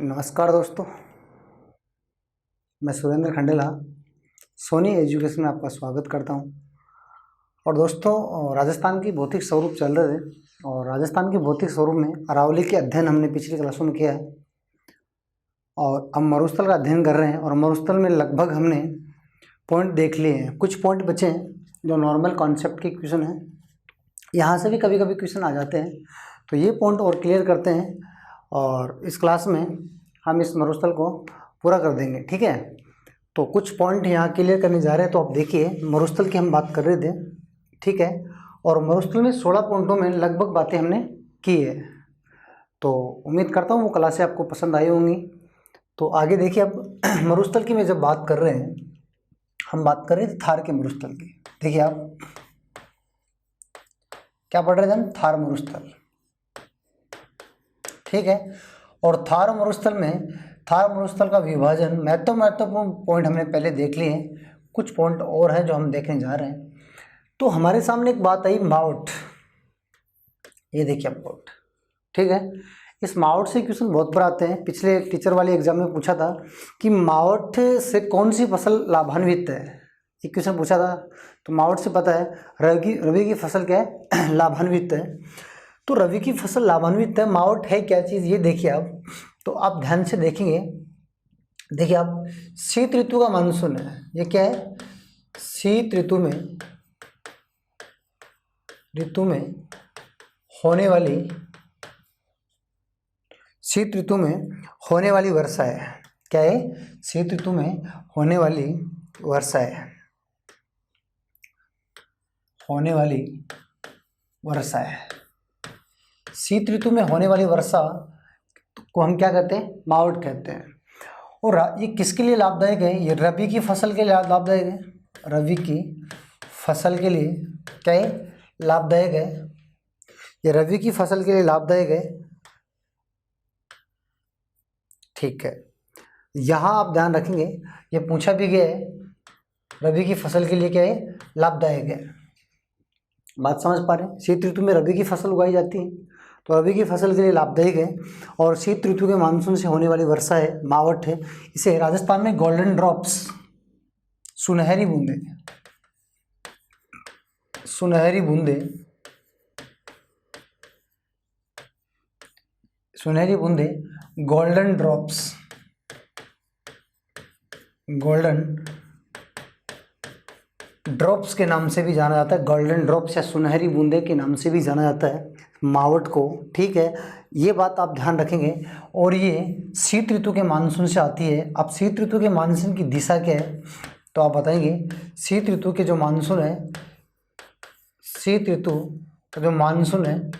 नमस्कार दोस्तों, मैं सुरेंद्र खंडेला सोनी एजुकेशन में आपका स्वागत करता हूं। और दोस्तों, राजस्थान की भौतिक स्वरूप चल रहे थे और राजस्थान की भौतिक स्वरूप में अरावली के अध्ययन हमने पिछली क्लासों में किया है और अब मरुस्थल का अध्ययन कर रहे हैं। और मरुस्थल में लगभग हमने पॉइंट देख लिए हैं, कुछ पॉइंट बचे हैं जो नॉर्मल कॉन्सेप्ट के क्वेश्चन हैं। यहाँ से भी कभी कभी क्वेश्चन आ जाते हैं, तो ये पॉइंट और क्लियर करते हैं और इस क्लास में हम इस मरुस्थल को पूरा कर देंगे। ठीक है, तो कुछ पॉइंट यहाँ क्लियर करने जा रहे हैं। तो आप देखिए, मरुस्थल की हम बात कर रहे थे, ठीक है, और मरुस्थल में 16 पॉइंटों में लगभग बातें हमने की है। तो उम्मीद करता हूँ वो क्लासें आपको पसंद आई होंगी। तो आगे देखिए, अब मरुस्थल की मैं जब बात कर रहे हैं, हम बात कर रहे थे थार के मरुस्थल की। देखिए आप क्या पढ़ रहे थे हम? थार मरुस्थल, ठीक है। और थार मरुस्थल का विभाजन, महत्वपूर्ण पॉइंट हमने पहले देख लिए हैं, कुछ पॉइंट और हैं जो हम देखने जा रहे हैं। तो हमारे सामने एक बात आई, मावट। ये देखिए आप मावट, ठीक है। इस मावट से क्वेश्चन बहुत बार आते हैं। पिछले टीचर वाले एग्जाम में पूछा था कि मावट से कौन सी फसल लाभान्वित है, एक क्वेश्चन पूछा था। तो मावट से पता है रबी की फसल क्या है? लाभान्वित है। तो रबी की फसल लाभान्वित है, मावट है क्या चीज़, ये देखिए आप। तो आप ध्यान से देखेंगे, देखिए आप, शीत ऋतु का मानसून है। ये क्या है? शीत ऋतु में होने वाली वर्षा है। क्या है? शीत ऋतु में होने वाली वर्षा है, शीत ऋतु में होने वाली वर्षा को हम क्या कहते हैं? मावट कहते हैं। और ये किसके लिए लाभदायक है? ये रबी की फसल के लिए लाभदायक है। रबी की फसल के लिए क्या है? लाभदायक है। ये रबी की फसल के लिए लाभदायक है, ठीक है। यहाँ आप ध्यान रखेंगे, ये पूछा भी गया है, रबी की फसल के लिए क्या है? लाभदायक है। बात समझ पा रहे हैं? शीत ऋतु में रबी की फसल उगाई जाती है, तो रबी की फसल के लिए लाभदायक है। और शीत ऋतु के मानसून से होने वाली वर्षा है, मावट है। इसे राजस्थान में गोल्डन ड्रॉप्स, सुनहरी बूंदे, गोल्डन ड्रॉप्स के नाम से भी जाना जाता है। गोल्डन ड्रॉप्स या सुनहरी बूंदे के नाम से भी जाना जाता है मावट को, ठीक है। ये बात आप ध्यान रखेंगे। और ये शीत ऋतु के मानसून से आती है। अब शीत ऋतु के मानसून की दिशा क्या है, तो आप बताएंगे। शीत ऋतु के जो मानसून है, शीत ऋतु का जो मानसून है,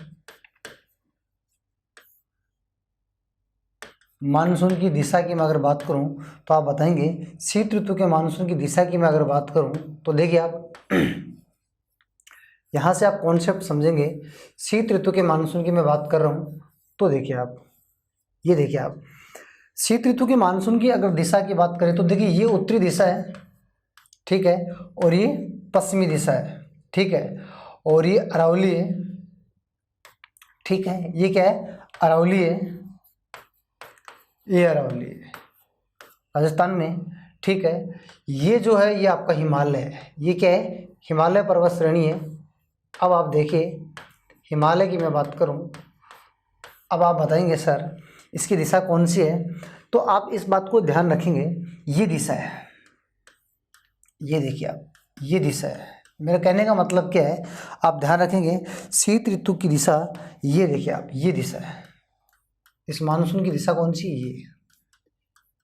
मानसून की दिशा की मैं अगर बात करूं, तो आप बताएंगे शीत ऋतु के मानसून की दिशा की मैं अगर बात करूं, तो देखिए आप यहाँ से आप कॉन्सेप्ट समझेंगे। शीत ऋतु के मानसून की मैं बात कर रहा हूँ, तो देखिए आप, ये देखिए आप, शीत ऋतु के मानसून की अगर दिशा की बात करें, तो देखिए ये उत्तरी दिशा है, ठीक है, और ये पश्चिमी दिशा है, ठीक है, और ये अरावली है, ठीक है। ये क्या है? अरावली है, ये अरावली है राजस्थान में, ठीक है। ये जो है ये आपका हिमालय है। ये क्या है? हिमालय पर्वत श्रेणी है। अब आप देखिए, हिमालय की मैं बात करूं, अब आप बताएंगे सर इसकी दिशा कौन सी है, तो आप इस बात को ध्यान रखेंगे, ये दिशा है। ये देखिए आप, ये दिशा है। मेरा कहने का मतलब क्या है, आप ध्यान रखेंगे, शीत ऋतु की दिशा, ये देखिए आप, ये दिशा है। इस मानसून की दिशा कौन सी?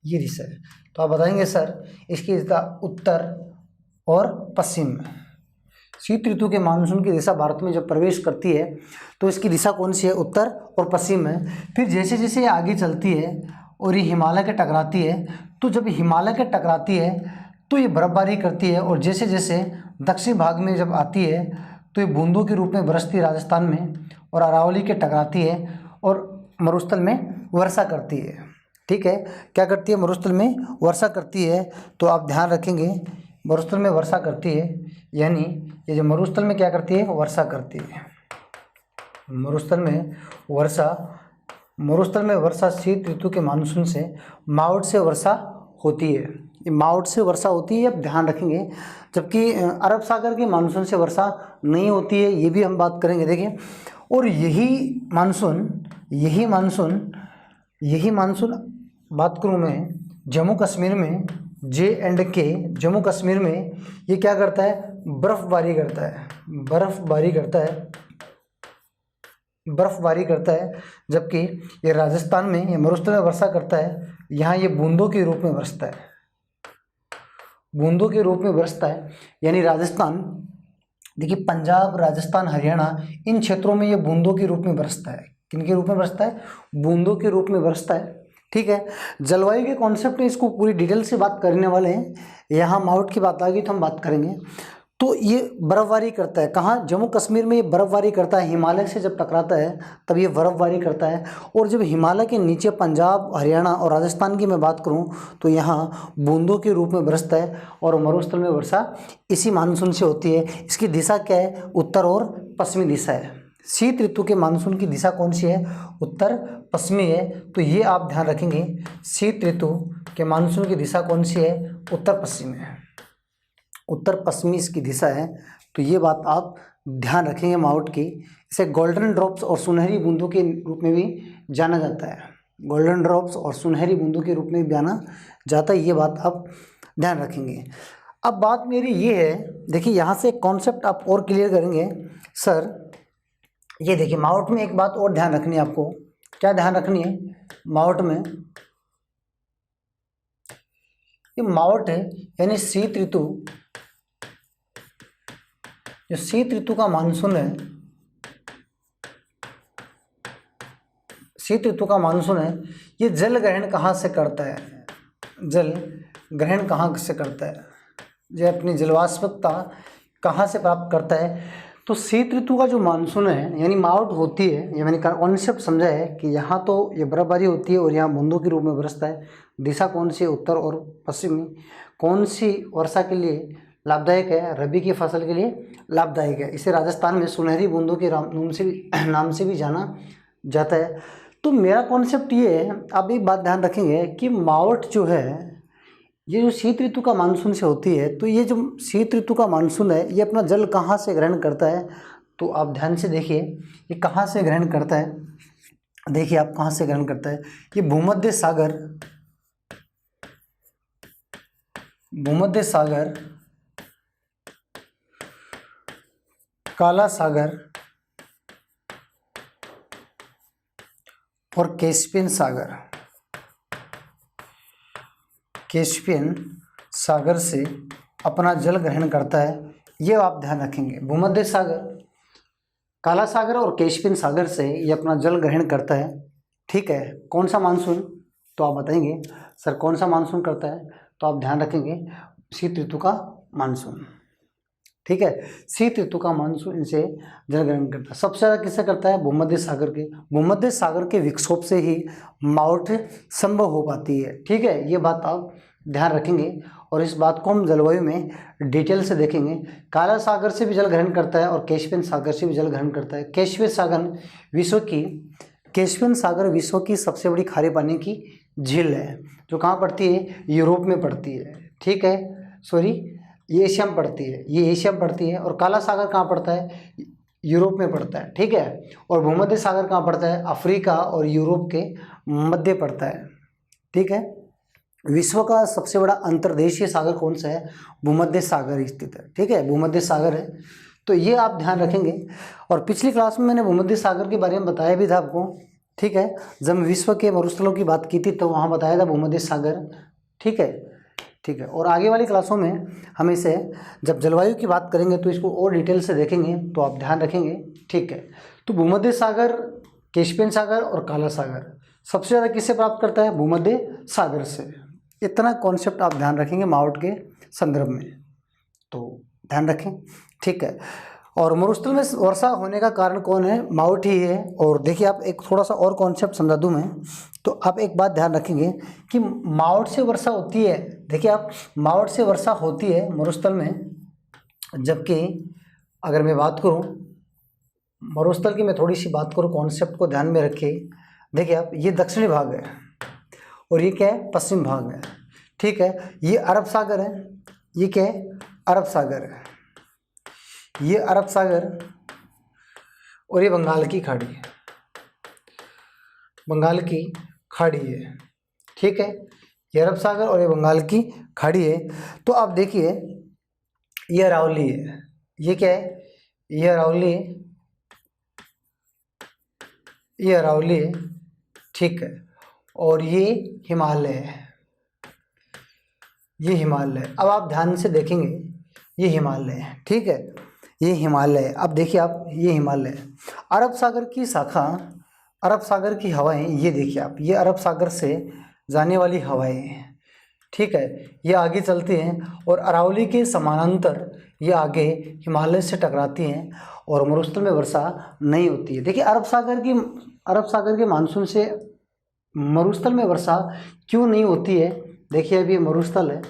ये दिशा है। तो आप बताएंगे सर इसकी दिशा उत्तर और पश्चिम में। शीत ऋतु के मानसून की दिशा भारत में जब प्रवेश करती है, तो इसकी दिशा कौन सी है? उत्तर और पश्चिम में। फिर जैसे जैसे ये आगे चलती है और ये हिमालय के टकराती है, तो जब हिमालय के टकराती है तो ये बर्फबारी करती है, और जैसे जैसे दक्षिण भाग में जब आती है, तो ये बूंदों के रूप में बरसती है राजस्थान में, और अरावली के टकराती है और मरुस्थल में वर्षा करती है, ठीक है। क्या करती है? मरुस्थल में वर्षा करती है। तो आप ध्यान रखेंगे, मरुस्थल में वर्षा करती है, यानी ये जो मरुस्थल में क्या करती है? वर्षा करती है। मरुस्थल में वर्षा मरुस्थल में वर्षा शीत ऋतु के मानसून से मावठ से वर्षा होती है। ये मावठ से वर्षा होती है, आप ध्यान रखेंगे। जबकि अरब सागर के मानसून से वर्षा नहीं होती है, ये भी हम बात करेंगे। देखिए, और यही मानसून बात करूँ मैं जम्मू कश्मीर में, J&K जम्मू कश्मीर में ये क्या करता है, बर्फबारी करता है। जबकि ये राजस्थान में, ये मरुस्थल में वर्षा करता है, यहाँ ये बूंदों के रूप में बरसता है। यानी राजस्थान, देखिए पंजाब, राजस्थान, हरियाणा, इन क्षेत्रों में ये बूंदों के रूप में बरसता है। किन के रूप में बरसता है, बूंदों के रूप में बरसता है। ठीक है, जलवायु के कॉन्सेप्ट में इसको पूरी डिटेल से बात करने वाले हैं। यहाँ मावठ की बात आ गई तो हम बात करेंगे। तो ये बर्फबारी करता है, कहाँ, जम्मू कश्मीर में ये बर्फबारी करता है। हिमालय से जब टकराता है तब ये बर्फबारी करता है। और जब हिमालय के नीचे पंजाब, हरियाणा और राजस्थान की मैं बात करूँ तो यहाँ बूंदों के रूप में बरसता है। और मरुस्थल में वर्षा इसी मानसून से होती है। इसकी दिशा क्या है, उत्तर और पश्चिमी दिशा है। शीत ऋतु के मानसून की दिशा कौन सी है, उत्तर पश्चिमी है। तो ये आप ध्यान रखेंगे, शीत ऋतु के मानसून की दिशा कौन सी है, उत्तर पश्चिम है, उत्तर पश्चिमी इसकी दिशा है। तो ये बात आप ध्यान रखेंगे मावठ की। इसे गोल्डन ड्रॉप्स और सुनहरी बूंदों के रूप में भी जाना जाता है। गोल्डन ड्रॉप्स और सुनहरी बूंदों के रूप में भी जाना जाता है। ये बात आप ध्यान रखेंगे। अब बात मेरी ये है, देखिए यहाँ से एक कॉन्सेप्ट आप और क्लियर करेंगे। सर ये देखिए, मावठ में एक बात और ध्यान रखनी है आपको। क्या ध्यान रखनी है मावठ में, ये मावठ है यानी शीत ऋतु, जो शीत ऋतु का मानसून है, शीत ऋतु का मानसून है, ये जल ग्रहण कहाँ से करता है, जल ग्रहण कहाँ से करता है, ये अपनी जलवाष्पकता कहाँ से प्राप्त करता है। तो शीत ऋतु का जो मानसून है यानी मावठ होती है, ये मैंने कॉन्सेप्ट समझा है कि यहाँ तो ये बर्फबारी होती है और यहाँ बूंदों के रूप में बरसता है। दिशा कौन सी है, उत्तर और पश्चिमी। कौन सी वर्षा के लिए लाभदायक है, रबी की फसल के लिए लाभदायक है। इसे राजस्थान में सुनहरी बूंदों के नाम से भी जाना जाता है। तो मेरा कॉन्सेप्ट ये है, आप एक बात ध्यान रखेंगे कि मावठ जो है, ये जो शीत ऋतु का मानसून से होती है, तो ये जो शीत ऋतु का मानसून है, ये अपना जल कहाँ से ग्रहण करता है। तो आप ध्यान से देखिए, ये कहाँ से ग्रहण करता है। देखिए आप कहाँ से ग्रहण करता है, ये भूमध्य सागर, काला सागर और कैस्पियन सागर से अपना जल ग्रहण करता है। ये आप ध्यान रखेंगे, भूमध्य सागर, काला सागर और कैस्पियन सागर से ये अपना जल ग्रहण करता है। ठीक है, कौन सा मानसून, तो आप बताएंगे सर कौन सा मानसून करता है। तो आप ध्यान रखेंगे शीत ऋतु का मानसून। ठीक है, शीत ऋतु का मानसून इनसे जल ग्रहण करता है। सबसे ज़्यादा किससे करता है, भूमध्य सागर के विक्षोभ से ही मावठ संभव हो पाती है। ठीक है, ये बात आप ध्यान रखेंगे और इस बात को हम जलवायु में डिटेल से देखेंगे। काला सागर से भी जल ग्रहण करता है और कैस्पियन सागर से भी जल ग्रहण करता है। कैस्पियन सागर विश्व की सबसे बड़ी खारे पानी की झील है, जो कहाँ पड़ती है, यूरोप में पड़ती है। ठीक है, सॉरी ये एशिया में पड़ती है। और काला सागर कहाँ पड़ता है, यूरोप में पड़ता है। ठीक है, और भूमध्य सागर कहाँ पड़ता है, अफ्रीका और यूरोप के मध्य पड़ता है। ठीक है, विश्व का सबसे बड़ा अंतर्देशीय सागर कौन सा है, भूमध्य सागर स्थित है। ठीक है, भूमध्य सागर है। तो ये आप ध्यान रखेंगे। और पिछली क्लास में मैंने भूमध्य सागर के बारे में बताया भी था आपको। ठीक है, जब विश्व के मरुस्थलों की बात की थी तो वहाँ बताया था भूमध्य सागर। ठीक है, और आगे वाली क्लासों में हम इसे जब जलवायु की बात करेंगे तो इसको और डिटेल से देखेंगे, तो आप ध्यान रखेंगे। ठीक है, तो भूमध्य सागर, कैस्पियन सागर और काला सागर सबसे ज़्यादा किससे प्राप्त करता है, भूमध्य सागर से। इतना कॉन्सेप्ट आप ध्यान रखेंगे मावठ के संदर्भ में, तो ध्यान रखें। ठीक है, और मरुस्थल में वर्षा होने का कारण कौन है, मावठ ही है। और देखिए आप एक थोड़ा सा और कॉन्सेप्ट समझा दूं मैं, तो आप एक बात ध्यान रखेंगे कि मावठ से वर्षा होती है। देखिए आप, मावठ से वर्षा होती है मरुस्थल में, जबकि अगर मैं बात करूं मरुस्थल की, मैं थोड़ी सी बात करूं, कॉन्सेप्ट को ध्यान में रखिए। देखिए आप, ये दक्षिणी भाग है और ये क्या है, पश्चिम भाग है, ठीक है। ये अरब सागर है, ये क्या है, अरब सागर है, ये अरब सागर और ये बंगाल की खाड़ी है, बंगाल की खाड़ी है, ठीक है। ये अरब सागर और ये बंगाल की खाड़ी है। तो आप देखिए, ये अरावली है, ये क्या है, ये अरावली है, ये अरावली है, ठीक है। और ये हिमालय है, ये हिमालय है। अब आप ध्यान से देखेंगे, ये हिमालय है, ठीक है, ये हिमालय है। अब देखिए आप, ये हिमालय है। अरब सागर की शाखा, अरब सागर की हवाएं, ये देखिए आप, ये अरब सागर से जाने वाली हवाएं हैं, ठीक है। ये आगे चलती हैं और अरावली के समानांतर ये आगे हिमालय से टकराती हैं और मरुस्थल में वर्षा नहीं होती है। देखिए अरब सागर के मानसून से मरुस्थल में वर्षा क्यों नहीं होती है। देखिए अभी ये मरुस्थल है,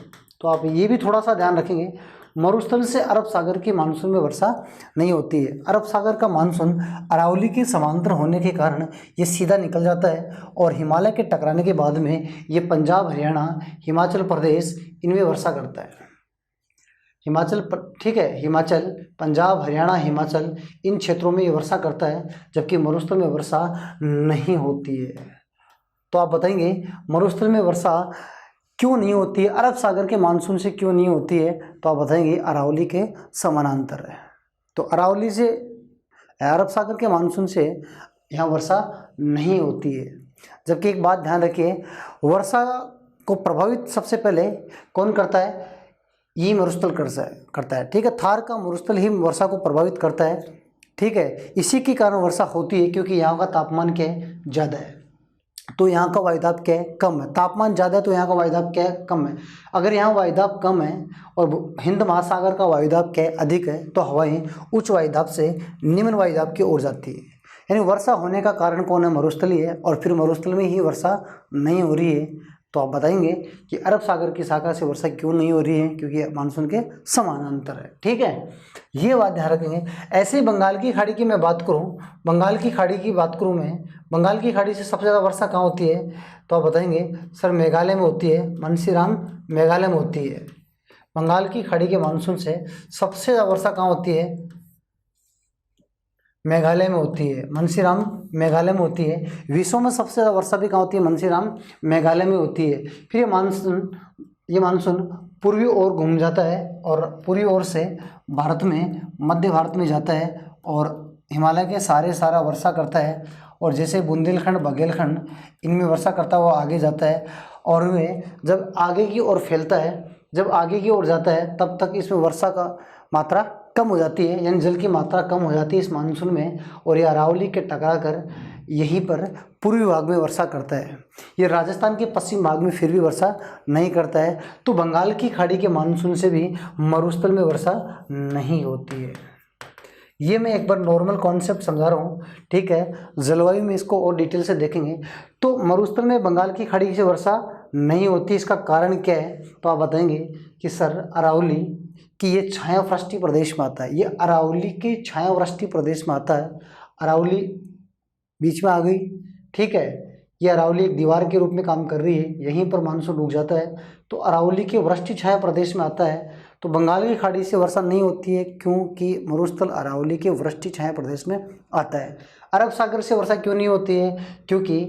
तो आप ये भी थोड़ा सा ध्यान रखेंगे, मरुस्थल से अरब सागर के मानसून में वर्षा नहीं होती है। अरब सागर का मानसून अरावली के समांतर होने के कारण ये सीधा निकल जाता है और हिमालय के टकराने के बाद में ये पंजाब, हरियाणा, हिमाचल प्रदेश इनमें वर्षा करता है। ठीक है, हिमाचल, पंजाब, हरियाणा, हिमाचल इन क्षेत्रों में ये वर्षा करता है, जबकि मरुस्थल में वर्षा नहीं होती है। तो आप बताएंगे मरुस्थल में वर्षा क्यों नहीं होती है, अरब सागर के मानसून से क्यों नहीं होती है। तो आप बताएंगे अरावली के समानांतर है। तो अरावली से, अरब सागर के मानसून से यहाँ वर्षा नहीं होती है। जबकि एक बात ध्यान रखिए, वर्षा को प्रभावित सबसे पहले कौन करता है, ये मरुस्थल करता है, ठीक है। थार का मरुस्थल ही वर्षा को प्रभावित करता है, ठीक है। इसी के कारण वर्षा होती है, क्योंकि यहाँ का तापमान क्या है, ज़्यादा है, तो यहाँ का वायुदाब क्या है, कम है। तापमान ज़्यादा है तो यहाँ का वायुदाब क्या है, कम है। अगर यहाँ वायुदाब कम है और हिंद महासागर का वायुदाब क्या है, अधिक है, तो हवाएं उच्च वायुदाब से निम्न वायुदाब की ओर जाती है। यानी वर्षा होने का कारण कौन है, मरुस्थल ही है, और फिर मरुस्थल में ही वर्षा नहीं हो रही है। तो आप बताएंगे कि अरब सागर की शाखा से वर्षा क्यों नहीं हो रही है, क्योंकि मानसून के समानांतर है, ठीक है। ये बात ध्यान रखेंगे। ऐसे ही बंगाल की खाड़ी की मैं बात करूं, बंगाल की खाड़ी की बात करूं मैं, बंगाल की खाड़ी से सबसे ज़्यादा वर्षा कहाँ होती है, तो आप बताएंगे सर मेघालय में होती है, मनसीराम मेघालय में होती है। बंगाल की खाड़ी के मानसून से सबसे ज़्यादा वर्षा कहाँ होती है, मेघालय में होती है, मनसीराम मेघालय में होती है। विश्व में सबसे ज़्यादा वर्षा भी कहाँ होती है, मनसीराम मेघालय में होती है। फिर ये मानसून पूर्वी ओर घूम जाता है और पूर्वी ओर से भारत में, मध्य भारत में जाता है और हिमालय के सारा वर्षा करता है। और जैसे बुंदेलखंड, बघेलखंड इनमें वर्षा करता हुआ आगे जाता है और वे जब आगे की ओर फैलता है, जब आगे की ओर जाता है, तब तक इसमें वर्षा का मात्रा कम हो जाती है, यानी जल की मात्रा कम हो जाती है इस मानसून में, और ये अरावली के टकरा कर यहीं पर पूर्वी भाग में वर्षा करता है। ये राजस्थान के पश्चिम भाग में फिर भी वर्षा नहीं करता है। तो बंगाल की खाड़ी के मानसून से भी मरुस्थल में वर्षा नहीं होती है। ये मैं एक बार नॉर्मल कॉन्सेप्ट समझा रहा हूँ, ठीक है। जलवायु में इसको और डिटेल से देखेंगे। तो मरुस्थल में बंगाल की खाड़ी से वर्षा नहीं होती, इसका कारण क्या है, तो आप बताएंगे कि सर अरावली कि ये छायावृष्टि प्रदेश में आता है, ये अरावली के छायावृष्टि प्रदेश में आता है। अरावली बीच में आ गई, ठीक है। ये अरावली एक दीवार के रूप में काम कर रही है, यहीं पर मानसून रुक जाता है, तो अरावली के वृष्टि छाया प्रदेश में आता है। तो बंगाल की खाड़ी से वर्षा नहीं होती है, क्योंकि मरुस्थल अरावली के वृष्टि छाया प्रदेश में आता है। अरब सागर से वर्षा क्यों नहीं होती है, क्योंकि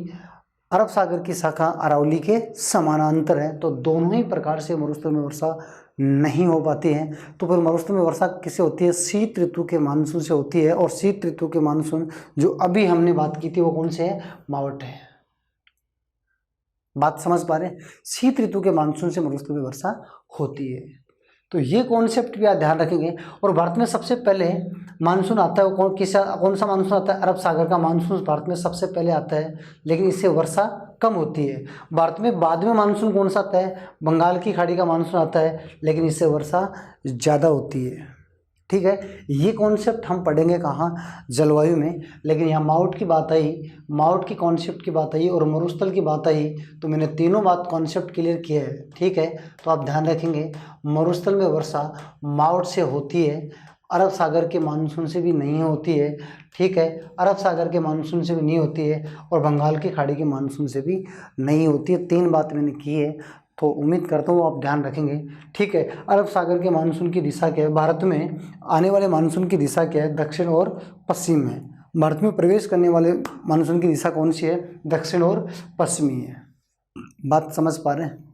अरब सागर की शाखा अरावली के समानांतर है, तो दोनों ही प्रकार से मरुस्थल में वर्षा नहीं हो पाती है। तो फिर मरुस्थल में वर्षा किससे होती है, शीत ऋतु के मानसून से होती है। और शीत ऋतु के मानसून जो अभी हमने बात की थी वो कौन से है, मावट है। बात समझ पा रहे हैं, शीत ऋतु के मानसून से मरुस्थल में वर्षा होती है। तो ये कॉन्सेप्ट भी आप ध्यान रखेंगे। और भारत में सबसे पहले मानसून आता है वो कौन सा मानसून आता है, अरब सागर का मानसून भारत में सबसे पहले आता है, लेकिन इससे वर्षा कम होती है। भारत में बाद में मानसून कौन सा आता है, बंगाल की खाड़ी का मानसून आता है, लेकिन इससे वर्षा ज़्यादा होती है, ठीक है। ये कॉन्सेप्ट हम पढ़ेंगे कहाँ, जलवायु में। लेकिन यहाँ माउट की बात आई, माउट की कॉन्सेप्ट की बात आई और मरुस्थल की बात आई, तो मैंने तीनों बात कॉन्सेप्ट क्लियर किया है, ठीक है। तो आप ध्यान रखेंगे, मरुस्थल में वर्षा माउट से होती है अरब सागर के मानसून से भी नहीं होती है, ठीक है, अरब सागर के मानसून से भी नहीं होती है और बंगाल की खाड़ी के मानसून से भी नहीं होती है। 3 बात मैंने की है, तो उम्मीद करता हूँ आप ध्यान रखेंगे, ठीक है। अरब सागर के मानसून की दिशा क्या है, भारत में आने वाले मानसून की दिशा क्या है, दक्षिण और पश्चिम है। भारत में प्रवेश करने वाले मानसून की दिशा कौन सी है, दक्षिण और पश्चिमी है। बात समझ पा रहे हैं,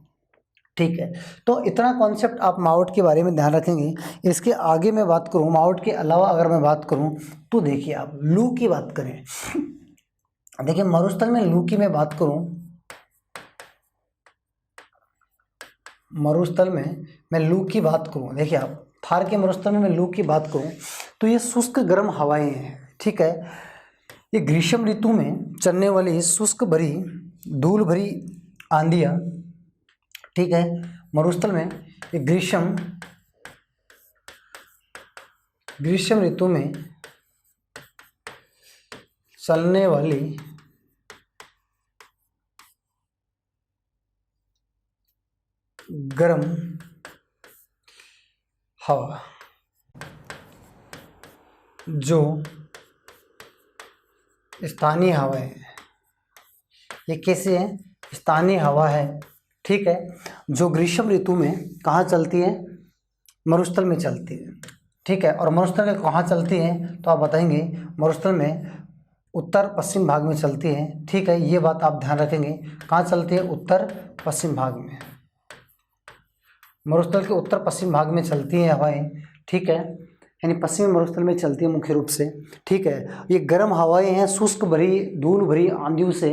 ठीक है। तो इतना कॉन्सेप्ट आप मावट के बारे में ध्यान रखेंगे। इसके आगे मैं बात करूं, मावट के अलावा अगर मैं बात करूं तो देखिए आप लू की बात करें, देखिए मरुस्थल में लू की मैं बात करूं, मरुस्थल में मैं लू की बात करूं, देखिए आप थार के मरुस्थल में मैं लू की बात करूं तो ये शुष्क गर्म हवाएं हैं, ठीक है। ये ग्रीष्म ऋतु में चलने वाली शुष्क भरी धूल भरी आंधियाँ, ठीक है। मरुस्थल में ये ग्रीष्म ऋतु में चलने वाली गर्म हवा जो स्थानीय हवा है, ये कैसे है, स्थानीय हवा है, ठीक है, जो ग्रीष्म ऋतु में कहाँ चलती है, मरुस्थल में चलती है, ठीक है। और मरुस्थल में कहाँ चलती है तो आप बताएंगे, मरुस्थल में उत्तर पश्चिम भाग में चलती है, ठीक है। ये बात आप ध्यान रखेंगे, कहाँ चलती है, उत्तर पश्चिम भाग में, मरुस्थल के उत्तर पश्चिम भाग में चलती हैं हवाएं, ठीक है, यानी पश्चिमी मरुस्थल में चलती है मुख्य रूप से, ठीक है। ये गर्म हवाएं हैं, शुष्क भरी धूल भरी आंधियों से,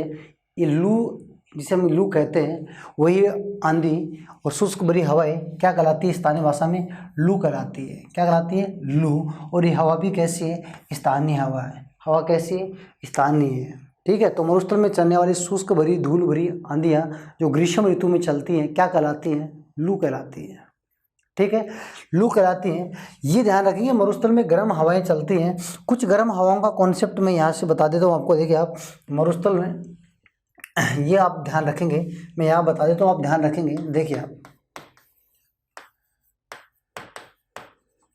ये लू जिसे हम लू कहते हैं, वही आंधी और शुष्क भरी हवाएं क्या कहलाती है, स्थानीय भाषा में लू कहलाती है। क्या कहलाती है, लू। और ये हवा भी कैसी है, स्थानीय हवा है। हवा कैसी है, स्थानीय है, ठीक है। तो मरुस्थल में चलने वाली शुष्क भरी धूल भरी आंधियाँ जो ग्रीष्म ऋतु में चलती हैं क्या कहलाती हैं, लू कहलाती है, ठीक है, लू कहलाती हैं। ये ध्यान रखिए, मरुस्थल में गर्म हवाएं चलती हैं। कुछ गर्म हवाओं का कॉन्सेप्ट मैं यहाँ से बता देता हूँ आपको। देखिए आप मरुस्थल में ये आप ध्यान रखेंगे, मैं यहाँ बता देता हूँ, आप ध्यान रखेंगे। देखिए आप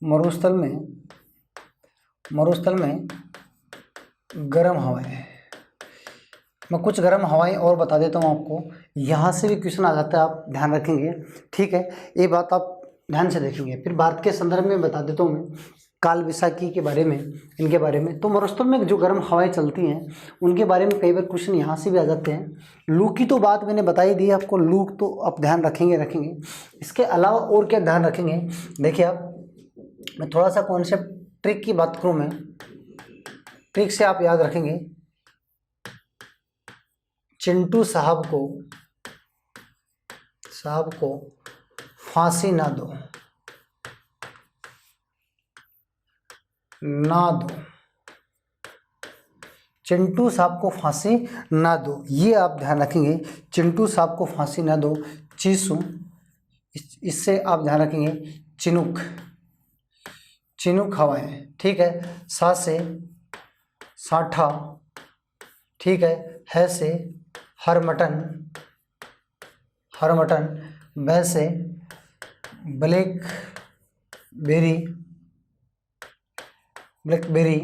मरुस्थल में गर्म हवाएं, मैं कुछ गर्म हवाएं और बता देता हूँ आपको, यहाँ से भी क्वेश्चन आ जाता है, आप ध्यान रखेंगे, ठीक है। ये बात आप ध्यान से देखेंगे। फिर भारत के संदर्भ में बता देता हूँ मैं काल वैसाखी के बारे में, इनके बारे में। तो मरुस्थल में जो गर्म हवाएं चलती हैं उनके बारे में कई बार क्वेश्चन यहाँ से भी आ जाते हैं। लू की तो बात मैंने बता ही दी आपको, लू तो आप ध्यान रखेंगे। इसके अलावा और क्या ध्यान रखेंगे, देखिए आप, मैं थोड़ा सा कॉन्सेप्ट ट्रिक की बात करूँ, मैं ट्रिक से आप याद रखेंगे। चिंटू साहब को फांसी ना दो, चिंटू साहब को फांसी ना दो, ये आप ध्यान रखेंगे। चिंटू साहब को फांसी ना दो, चीसू, इससे आप ध्यान रखेंगे। चिनुक हवाएं, ठीक है। सा से साठा, ठीक है से हरमटन, ब से ब्लैकबेरी,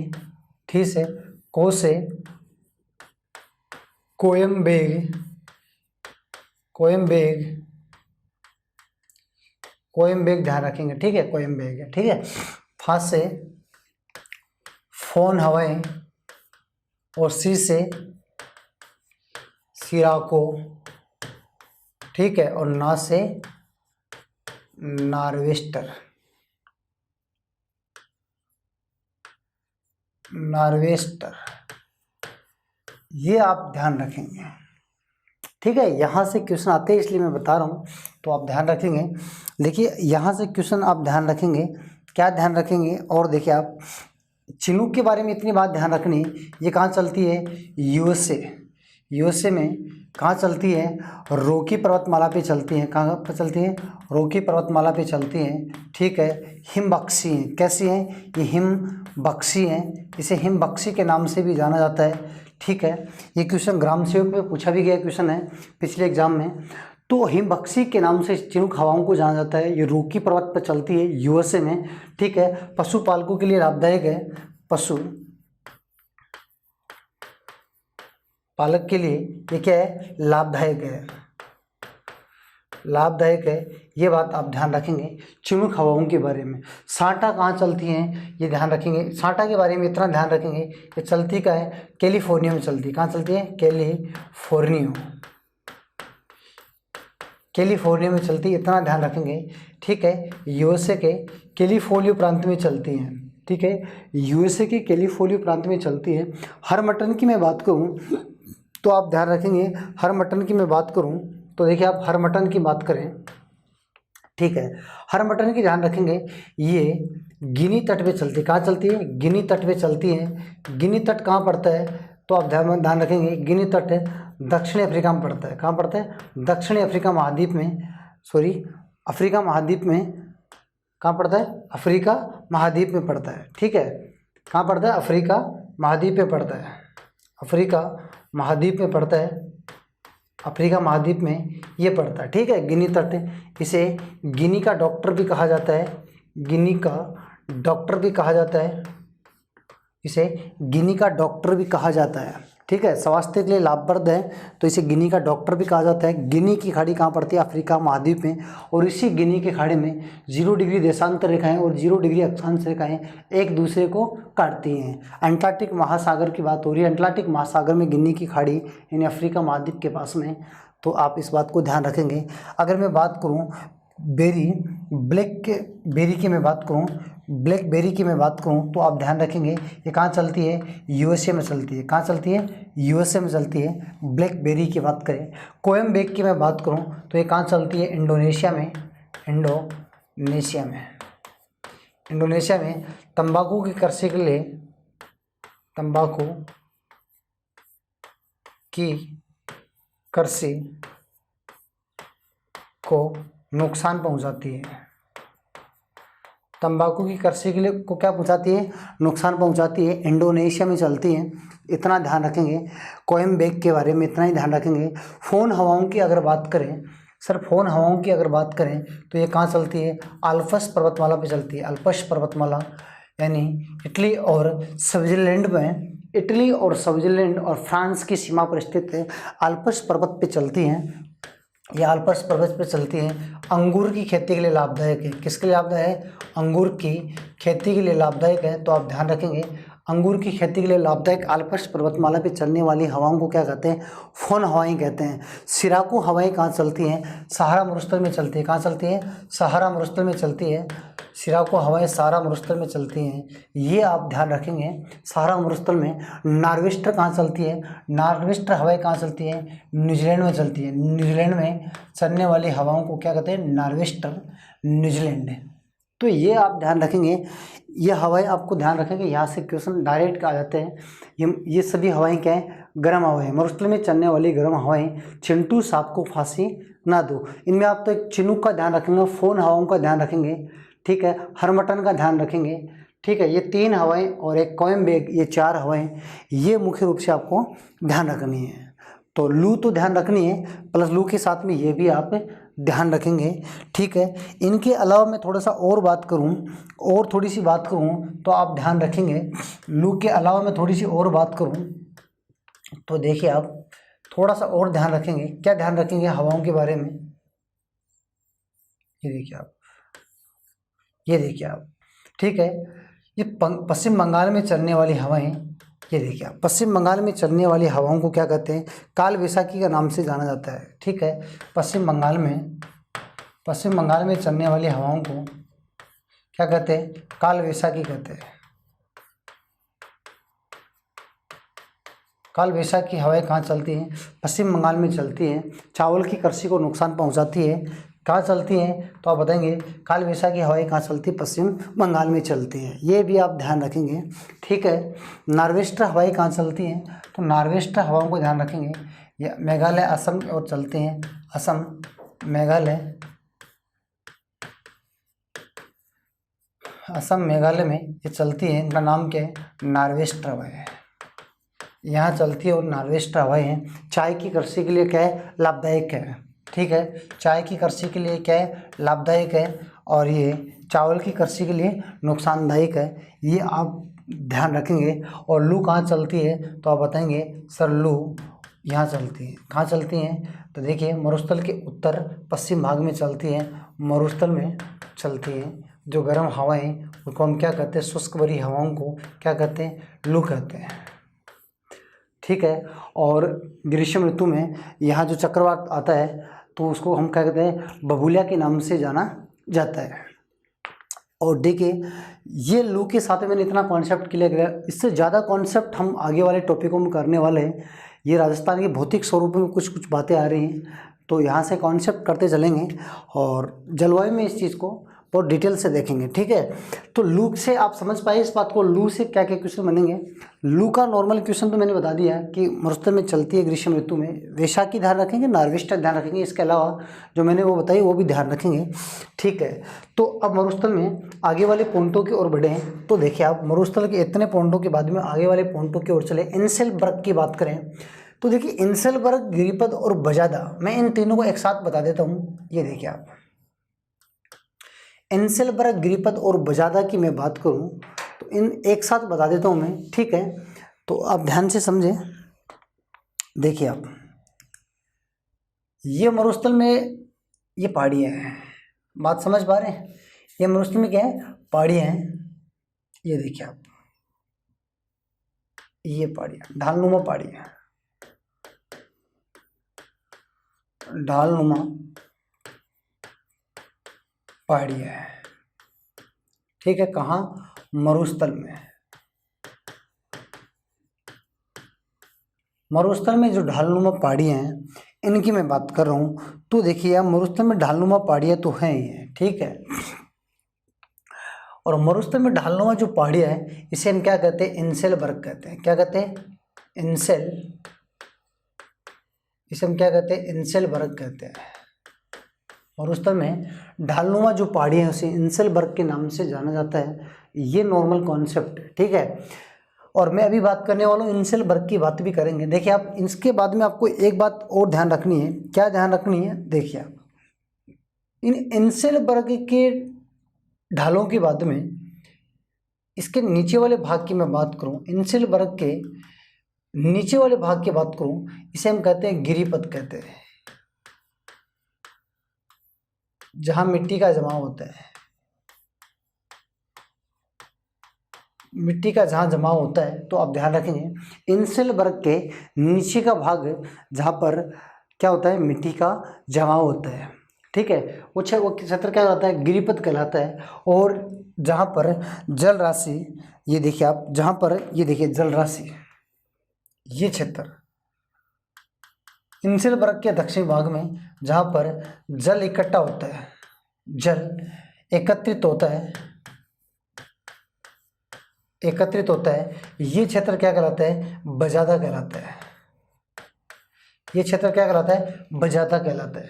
ठीक है। को से कोयम्बेग, ध्यान रखेंगे, ठीक है, कोयम्बेग है, ठीक है। फा से फोन हवाएं, और सी से सिराको, ठीक है, और ना से नार्वेस्टर, ये आप ध्यान रखेंगे, ठीक है। यहाँ से क्वेश्चन आते हैं इसलिए मैं बता रहा हूँ, तो आप ध्यान रखेंगे। देखिए यहाँ से क्वेश्चन आप ध्यान रखेंगे, क्या ध्यान रखेंगे, और देखिए आप चिनूक के बारे में इतनी बात ध्यान रखनी, ये कहाँ चलती है, यूएसए में कहाँ चलती है, रॉकी पर्वतमाला पे चलती है। कहाँ पर चलती है, रॉकी पर्वतमाला पे चलती हैं, ठीक है। हिमबख्शी हैं, कैसी हैं, ये हिमबख्शी हैं, इसे हिमबख्शी के नाम से भी जाना जाता है, ठीक है। ये क्वेश्चन ग्राम सेवक में पूछा भी गया क्वेश्चन है पिछले एग्जाम में। तो हिमबख्शी के नाम से चिनुक हवाओं को जाना जाता है। ये रूकी पर्वत पर चलती है यूएसए में, ठीक है। पशुपालकों के लिए लाभदायक है, पशु पालक के लिए ये क्या है, लाभदायक है, लाभदायक है। ये बात आप ध्यान रखेंगे चिनुक हवाओं के बारे में। साटा कहाँ चलती हैं ये ध्यान रखेंगे। साटा के बारे में इतना ध्यान रखेंगे, ये चलती का है, कैलिफोर्निया में चलती है। कहाँ चलती है, कैलिफोर्निया में चलती है, इतना ध्यान रखेंगे, ठीक है। यूएसए के कैलिफोर्निया प्रांत में चलती हैं, ठीक है। यूएसए के कैलिफोर्निया प्रांत में चलती है। हर मटन की मैं बात करूं तो आप ध्यान रखेंगे, हर मटन की मैं बात करूं तो देखिए आप हर मटन की बात करें, ठीक है। हर मटन की ध्यान रखेंगे, ये गिनी तट पे चलती है। कहाँ चलती है, गिनी तट पे चलती है। गिनी तट कहाँ पड़ता है, तो आप ध्यान रखेंगे गिनी तट दक्षिणी अफ्रीका में पड़ता है। कहाँ पड़ता है, दक्षिणी अफ्रीका महाद्वीप में, सॉरी अफ्रीका महाद्वीप में। कहाँ पड़ता है, अफ्रीका महाद्वीप में पड़ता है, ठीक है। कहाँ पड़ता है, अफ्रीका महाद्वीप में पड़ता है, अफ्रीका महाद्वीप में पड़ता है, अफ्रीका महाद्वीप में ये पड़ता है, ठीक है। गिनी तट, इसे गिनी का डॉक्टर भी कहा जाता है, गिनी का डॉक्टर भी कहा जाता है, इसे गिनी का डॉक्टर भी कहा जाता है, ठीक है। स्वास्थ्य के लिए लाभप्रद है तो इसे गिनी का डॉक्टर भी कहा जाता है। गिनी की खाड़ी कहाँ पड़ती है, अफ्रीका महाद्वीप में, और इसी गिनी की खाड़ी में 0 डिग्री देशांतर रेखाएं और 0 डिग्री अक्षांश रेखाएं एक दूसरे को काटती हैं। अंटार्कटिक महासागर की बात हो रही है, अंटार्कटिक महासागर में गिनी की खाड़ी यानी अफ्रीका महाद्वीप के पास में, तो आप इस बात को ध्यान रखेंगे। अगर मैं बात करूँ ब्लैकबेरी की मैं बात करूं तो आप ध्यान रखेंगे ये कहाँ चलती है, यूएसए में चलती है। कहाँ चलती है, यूएसए में चलती है। ब्लैकबेरी की बात करें, कोयम्बेक की मैं बात करूं तो ये कहाँ चलती है, इंडोनेशिया में। तंबाकू की कृषि के लिए, तंबाकू की कृषि को नुकसान पहुंचाती है। तंबाकू की कृषि के लिए को क्या पहुंचाती है, नुकसान पहुंचाती है। इंडोनेशिया में चलती है, इतना ध्यान रखेंगे। कोयम्बेक के बारे में इतना ही ध्यान रखेंगे। फोन हवाओं की अगर बात करें, सर फोन हवाओं की अगर बात करें तो ये कहाँ चलती है, अल्प्स पर्वतमाला पे चलती है। अल्प्स पर्वतमाला यानी इटली और स्विट्जरलैंड और फ्रांस की सीमा पर स्थित है, अल्प्स पर्वत पे चलती हैं। ये अल्प्स पर्वत पर चलती हैं। अंगूर की खेती के लिए लाभदायक है। किसके लिए लाभदायक है, अंगूर की खेती के लिए लाभदायक है। तो आप ध्यान रखेंगे अंगूर की खेती के लिए लाभदायक अल्प्स पर्वतमाला पे चलने वाली हवाओं को क्या कहते हैं, फोन हवाएं कहते हैं। सिराकू हवाएं कहाँ चलती हैं, सहारा मरुस्थल में चलती है। कहाँ चलती है, सहारा मरुस्थल में चलती है। सिराकू हवाएं सहारा मरुस्थल में चलती हैं, ये आप ध्यान रखेंगे। सहारा मरुस्थल में नॉर्वेस्टर कहाँ चलती है, नॉर्वेस्टर हवाएं कहाँ चलती है, न्यूजीलैंड में चलती है। न्यूजीलैंड में चलने वाली हवाओं को क्या कहते हैं, नॉर्वेस्टर, न्यूजीलैंड। तो ये आप ध्यान रखेंगे, ये हवाएं आपको ध्यान रखेंगे। यहाँ से क्वेश्चन डायरेक्ट आ जाते हैं। ये सभी हवाएं क्या हैं, गर्म हवाएं, मरुस्थल में चलने वाली गर्म हवाएं। चिंटू सांप को फांसी ना दो, इनमें आप तो एक चिनूक का ध्यान रखेंगे, फोन हवाओं का ध्यान रखेंगे, ठीक है। हरमटन का ध्यान रखेंगे, ठीक है। ये 3 हवाएं और एक कोयम्बेक, ये 4 हवाएं, ये मुख्य रूप से आपको ध्यान रखनी है। तो लू तो ध्यान रखनी है, प्लस लू के साथ में ये भी आप ध्यान रखेंगे, ठीक है। इनके अलावा मैं थोड़ा सा और बात करूं, और थोड़ी सी बात करूं तो आप ध्यान रखेंगे। लू के अलावा मैं थोड़ी सी और बात करूं तो देखिए आप थोड़ा सा और ध्यान रखेंगे। क्या ध्यान रखेंगे हवाओं के बारे में, ये देखिए आप, ठीक है। ये पश्चिम बंगाल में चलने वाली हवाएं, ये देखिए आप, पश्चिम बंगाल में चलने वाली हवाओं को क्या कहते हैं, काल वैशाखी का नाम से जाना जाता है, ठीक है। पश्चिम बंगाल में चलने वाली हवाओं को क्या कहते हैं, काल वैशाखी कहते हैं। काल वैशाखी हवाएं कहाँ चलती हैं, पश्चिम बंगाल में चलती हैं। चावल की कृषि को नुकसान पहुँचाती है, कहाँ चलती हैं, तो आप बताएंगे काल वैशाखी हवाएं कहाँ चलती है, पश्चिम बंगाल में चलती हैं, ये भी आप ध्यान रखेंगे, ठीक है। नॉर्वेस्टर हवाएं कहाँ चलती हैं, तो नॉर्वेस्टर हवाओं को ध्यान रखेंगे। ये मेघालय, असम और चलते हैं, असम, मेघालय में ये चलती हैं। इनका नाम क्या है, नॉर्वेस्टर हवाएं है, यहाँ चलती है और नॉर्वेस्टर हवाएं हैं। चाय की कृषि के लिए क्या है, लाभदायक है, ठीक है। चाय की कृषि के लिए क्या है, लाभदायक है, और ये चावल की कृषि के लिए नुकसानदायक है। ये आप ध्यान रखेंगे। और लू कहाँ चलती है तो आप बताएंगे सर लू यहाँ चलती है। कहाँ चलती हैं तो देखिए मरुस्थल के उत्तर पश्चिम भाग में चलती है, मरुस्थल में चलती है। जो गर्म हवाएं उनको हम क्या कहते हैं, शुष्क भरी हवाओं को क्या कहते हैं, लू कहते हैं, ठीक है। और ग्रीष्म ऋतु में यहाँ जो चक्रवात आता है तो उसको हम क्या कहते हैं, बबूलिया के नाम से जाना जाता है। और देखिए ये लू के साथ मैंने इतना कॉन्सेप्ट क्लियर किया, इससे ज़्यादा कॉन्सेप्ट हम आगे वाले टॉपिकों में करने वाले हैं। ये राजस्थान के भौतिक स्वरूप में कुछ कुछ बातें आ रही हैं, तो यहाँ से कॉन्सेप्ट करते चलेंगे और जलवायु में इस चीज़ को बहुत डिटेल से देखेंगे, ठीक है। तो लू से आप समझ पाए इस बात को, लू से क्या क्या क्वेश्चन बनेंगे। लू का नॉर्मल क्वेश्चन तो मैंने बता दिया कि मरुस्थल में चलती है ग्रीष्म ऋतु में, वैशाखी ध्यान रखेंगे, नार्विष्टा ध्यान रखेंगे, इसके अलावा जो मैंने वो बताई वो भी ध्यान रखेंगे, ठीक है। तो अब मरुस्थल में आगे वाले पॉइंटों की ओर बढ़े हैं। तो देखिए आप मरुस्थल के इतने पॉइंटों के बाद में आगे वाले पॉइंटों की ओर चले। एंसेलबर्ग की बात करें तो देखिए एंसेलबर्ग, गिरिपद और बजादा, मैं इन तीनों को एक साथ बता देता हूँ। ये देखिए आप एंसेलबर्ग, गिरिपद और बजादा की मैं बात करूं तो इन एक साथ बता देता हूं मैं, ठीक है। तो आप ध्यान से समझें। देखिए आप ये मरुस्थल में ये पहाड़ियाँ हैं, बात समझ पा रहे हैं। ये मरुस्थल में क्या है, पहाड़ियाँ हैं। ये देखिए आप ये पहाड़ियाँ, ढालनुमा पहाड़ियाँ, ढालनुमा पहाड़ियाँ है, ठीक है। कहाँ, मरुस्थल में। मरुस्थल में जो ढालनुमा पहाड़ियाँ हैं इनकी मैं बात कर रहा हूँ। तो देखिए यार मरुस्थल में ढालनुमा पहाड़ियाँ तो हैं ही हैं, ठीक है। और मरुस्थल में ढालनुमा जो पहाड़ियाँ हैं इसे हम क्या कहते हैं, एंसेलबर्ग कहते हैं। क्या कहते हैं, इसे हम क्या कहते हैं, एंसेलबर्ग कहते हैं। मरुस्थल में ढालनुमा जो पहाड़ियाँ हैं उसे एंसेलबर्ग के नाम से जाना जाता है। ये नॉर्मल कॉन्सेप्ट है, ठीक है। और मैं अभी बात करने वाला हूँ एंसेलबर्ग की बात भी करेंगे। देखिए आप इसके बाद में आपको एक बात और ध्यान रखनी है। क्या ध्यान रखनी है, देखिए आप इन एंसेलबर्ग के ढालों के बाद में इसके नीचे वाले भाग की मैं बात करूँ, एंसेलबर्ग के नीचे वाले भाग की बात करूँ, इसे हम कहते हैं गिरिपद कहते हैं, जहाँ मिट्टी का जमाव होता है। मिट्टी का जहाँ जमाव होता है तो आप ध्यान रखेंगे एंसेलबर्ग के नीचे का भाग जहाँ पर क्या होता है, मिट्टी का जमाव होता है, ठीक है। वो क्षेत्र क्या कहलाता है, गिरिपद कहलाता है। और जहाँ पर जल राशि, ये देखिए आप, जहाँ पर ये देखिए जल राशि, ये क्षेत्र एंसेलबर्ग के दक्षिण भाग में जहाँ पर जल इकट्ठा होता है, जल एकत्रित होता है, ये क्षेत्र क्या कहलाता है, बजादा कहलाता है। ये क्षेत्र क्या कहलाता है, बजादा कहलाता है,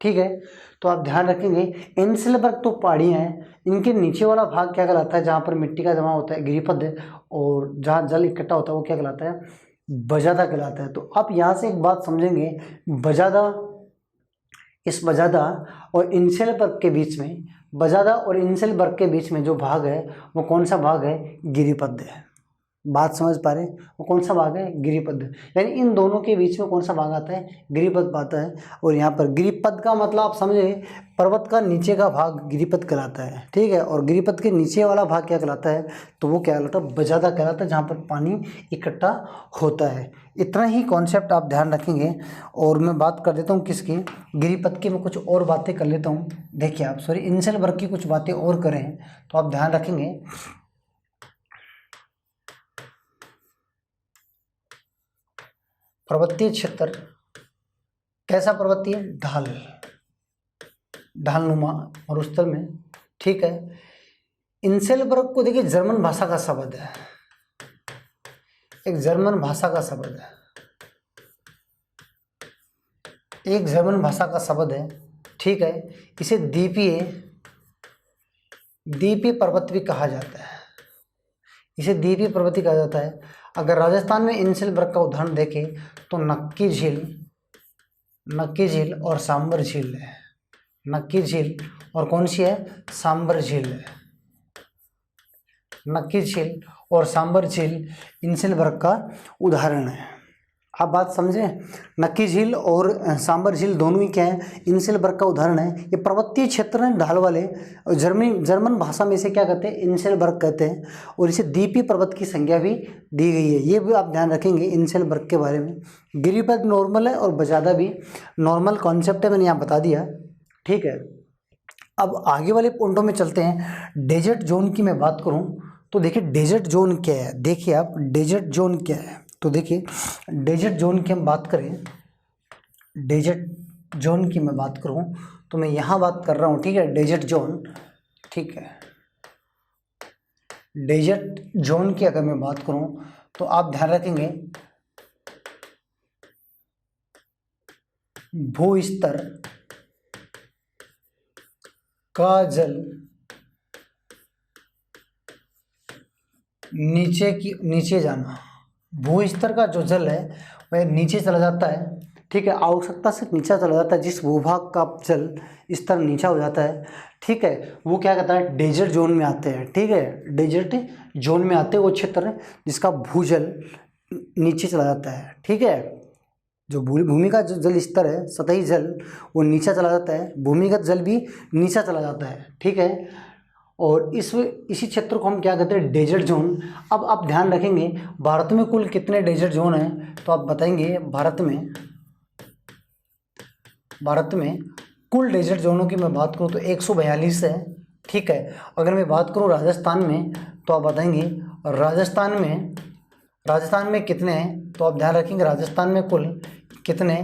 ठीक है। तो आप ध्यान रखेंगे एंसेलबर्ग तो पहाड़ियाँ हैं, इनके नीचे वाला भाग क्या कहलाता है, जहाँ पर मिट्टी का जमा होता है, गिरिपद है। और जहाँ जल इकट्ठा होता है वो क्या कहलाता है, बजादा कहलाता है। तो आप यहाँ से एक बात समझेंगे, बजादा, इस बजादा और एंसेलबर्ग के बीच में, बजादा और एंसेलबर्ग के बीच में जो भाग है वो कौन सा भाग है, गिरिपद है। बात समझ पा रहे हैं, वो कौन सा भाग है, गिरिपद। यानी इन दोनों के बीच में कौन सा भाग आता है, गिरिपद आता है। और यहाँ पर गिरिपद का मतलब आप समझे, पर्वत का नीचे का भाग गिरिपद कहलाता है, ठीक है। और गिरिपद के नीचे वाला भाग क्या कहलाता है, तो वो क्या कहलाता है, बजादा कहलाता है, जहाँ पर पानी इकट्ठा होता है। इतना ही कॉन्सेप्ट आप ध्यान रखेंगे। और मैं बात कर देता हूँ किसकी, गिरिपद की मैं कुछ और बातें कर लेता हूँ। देखिए आप सॉरी एंसेलबर्ग की कुछ बातें और करें तो आप ध्यान रखेंगे। पर्वतीय क्षेत्र कैसा, पर्वतीय, ढालनुमा मरुस्थल में, ठीक है। एंसेलबर्ग को देखिए जर्मन भाषा का शब्द है, एक जर्मन भाषा का शब्द है, एक जर्मन भाषा का शब्द है, ठीक है। इसे द्वीपीय पर्वत भी कहा जाता है, इसे द्वीपीय पर्वत कहा जाता है। अगर राजस्थान में एंसेलबर्ग का उदाहरण देखें तो नक्की झील, नक्की झील और सांबर झील है। नक्की झील और कौन सी है, सांबर झील है। नक्की झील और सांबर झील इंसेलबर्ग का उदाहरण है। आप बात समझें, नक्की झील और सांबर झील दोनों ही क्या है, इंसेलबर्ग का उदाहरण है। ये पर्वतीय क्षेत्र हैं ढाल वाले, जर्मन भाषा में इसे क्या कहते हैं, इंसेलबर्ग कहते हैं। और इसे द्वीपीय पर्वत की संज्ञा भी दी गई है, ये भी आप ध्यान रखेंगे इंसेलबर्ग के बारे में। गिरिपथ नॉर्मल है और बजादा भी नॉर्मल कॉन्सेप्ट है, मैंने यहाँ बता दिया, ठीक है। अब आगे वाले पॉइंटों में चलते हैं। डेजर्ट जोन की मैं बात करूँ तो देखिए डेजर्ट जोन क्या है, देखिए आप डेजर्ट जोन क्या है। तो देखिए डेजर्ट जोन की हम बात करें, डेजर्ट जोन की मैं बात करूं तो मैं यहाँ बात कर रहा हूँ, ठीक है, डेजर्ट जोन, ठीक है। डेजर्ट जोन की अगर मैं बात करूं तो आप ध्यान रखेंगे भूस्तर का जल नीचे जाना, भूस्तर का जो जल है वह नीचे चला जाता है, ठीक है, आवश्यकता से नीचा चला जाता है। जिस भूभाग का जल स्तर नीचा हो जाता है, ठीक है, वो क्या कहता है, डेजर्ट जोन में आते हैं, ठीक है, डेजर्ट जोन में आते हैं वो क्षेत्र जिसका भूजल नीचे चला जाता है, ठीक है। जो भूमि का जो जल स्तर है, सतही जल, वो नीचा चला जाता है, भूमिगत जल भी नीचा चला जाता है, ठीक है। और इसी क्षेत्र को हम क्या कहते हैं, डेजर्ट जोन। अब आप ध्यान रखेंगे भारत में कुल कितने डेजर्ट जोन हैं, तो आप बताएंगे भारत में कुल डेजर्ट जोनों की मैं बात करूं तो 142 है, ठीक है। अगर मैं बात करूं राजस्थान में तो आप बताएंगे राजस्थान में कितने हैं, तो आप ध्यान रखेंगे राजस्थान में कुल कितने,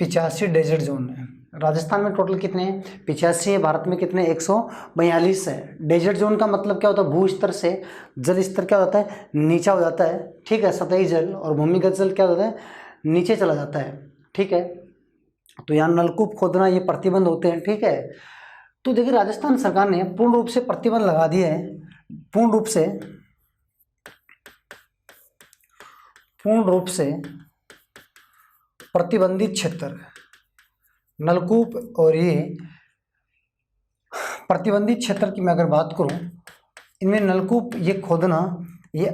85 डेजर्ट जोन हैं। राजस्थान में टोटल कितने हैं, 85 है, भारत में कितने, 142 है। डेजर्ट जोन का मतलब क्या होता है, भू स्तर से जल स्तर क्या होता है, नीचा हो जाता है, ठीक है, सतही जल और भूमिगत जल क्या होता है, नीचे चला जाता है, ठीक है। तो यहाँ नलकूप खोदना ये प्रतिबंध होते हैं, ठीक है। तो देखिए राजस्थान सरकार ने पूर्ण रूप से प्रतिबंध लगा दिए हैं, पूर्ण रूप से प्रतिबंधित क्षेत्र नलकूप, और ये प्रतिबंधित क्षेत्र की मैं अगर बात करूं, इनमें नलकूप ये खोदना ये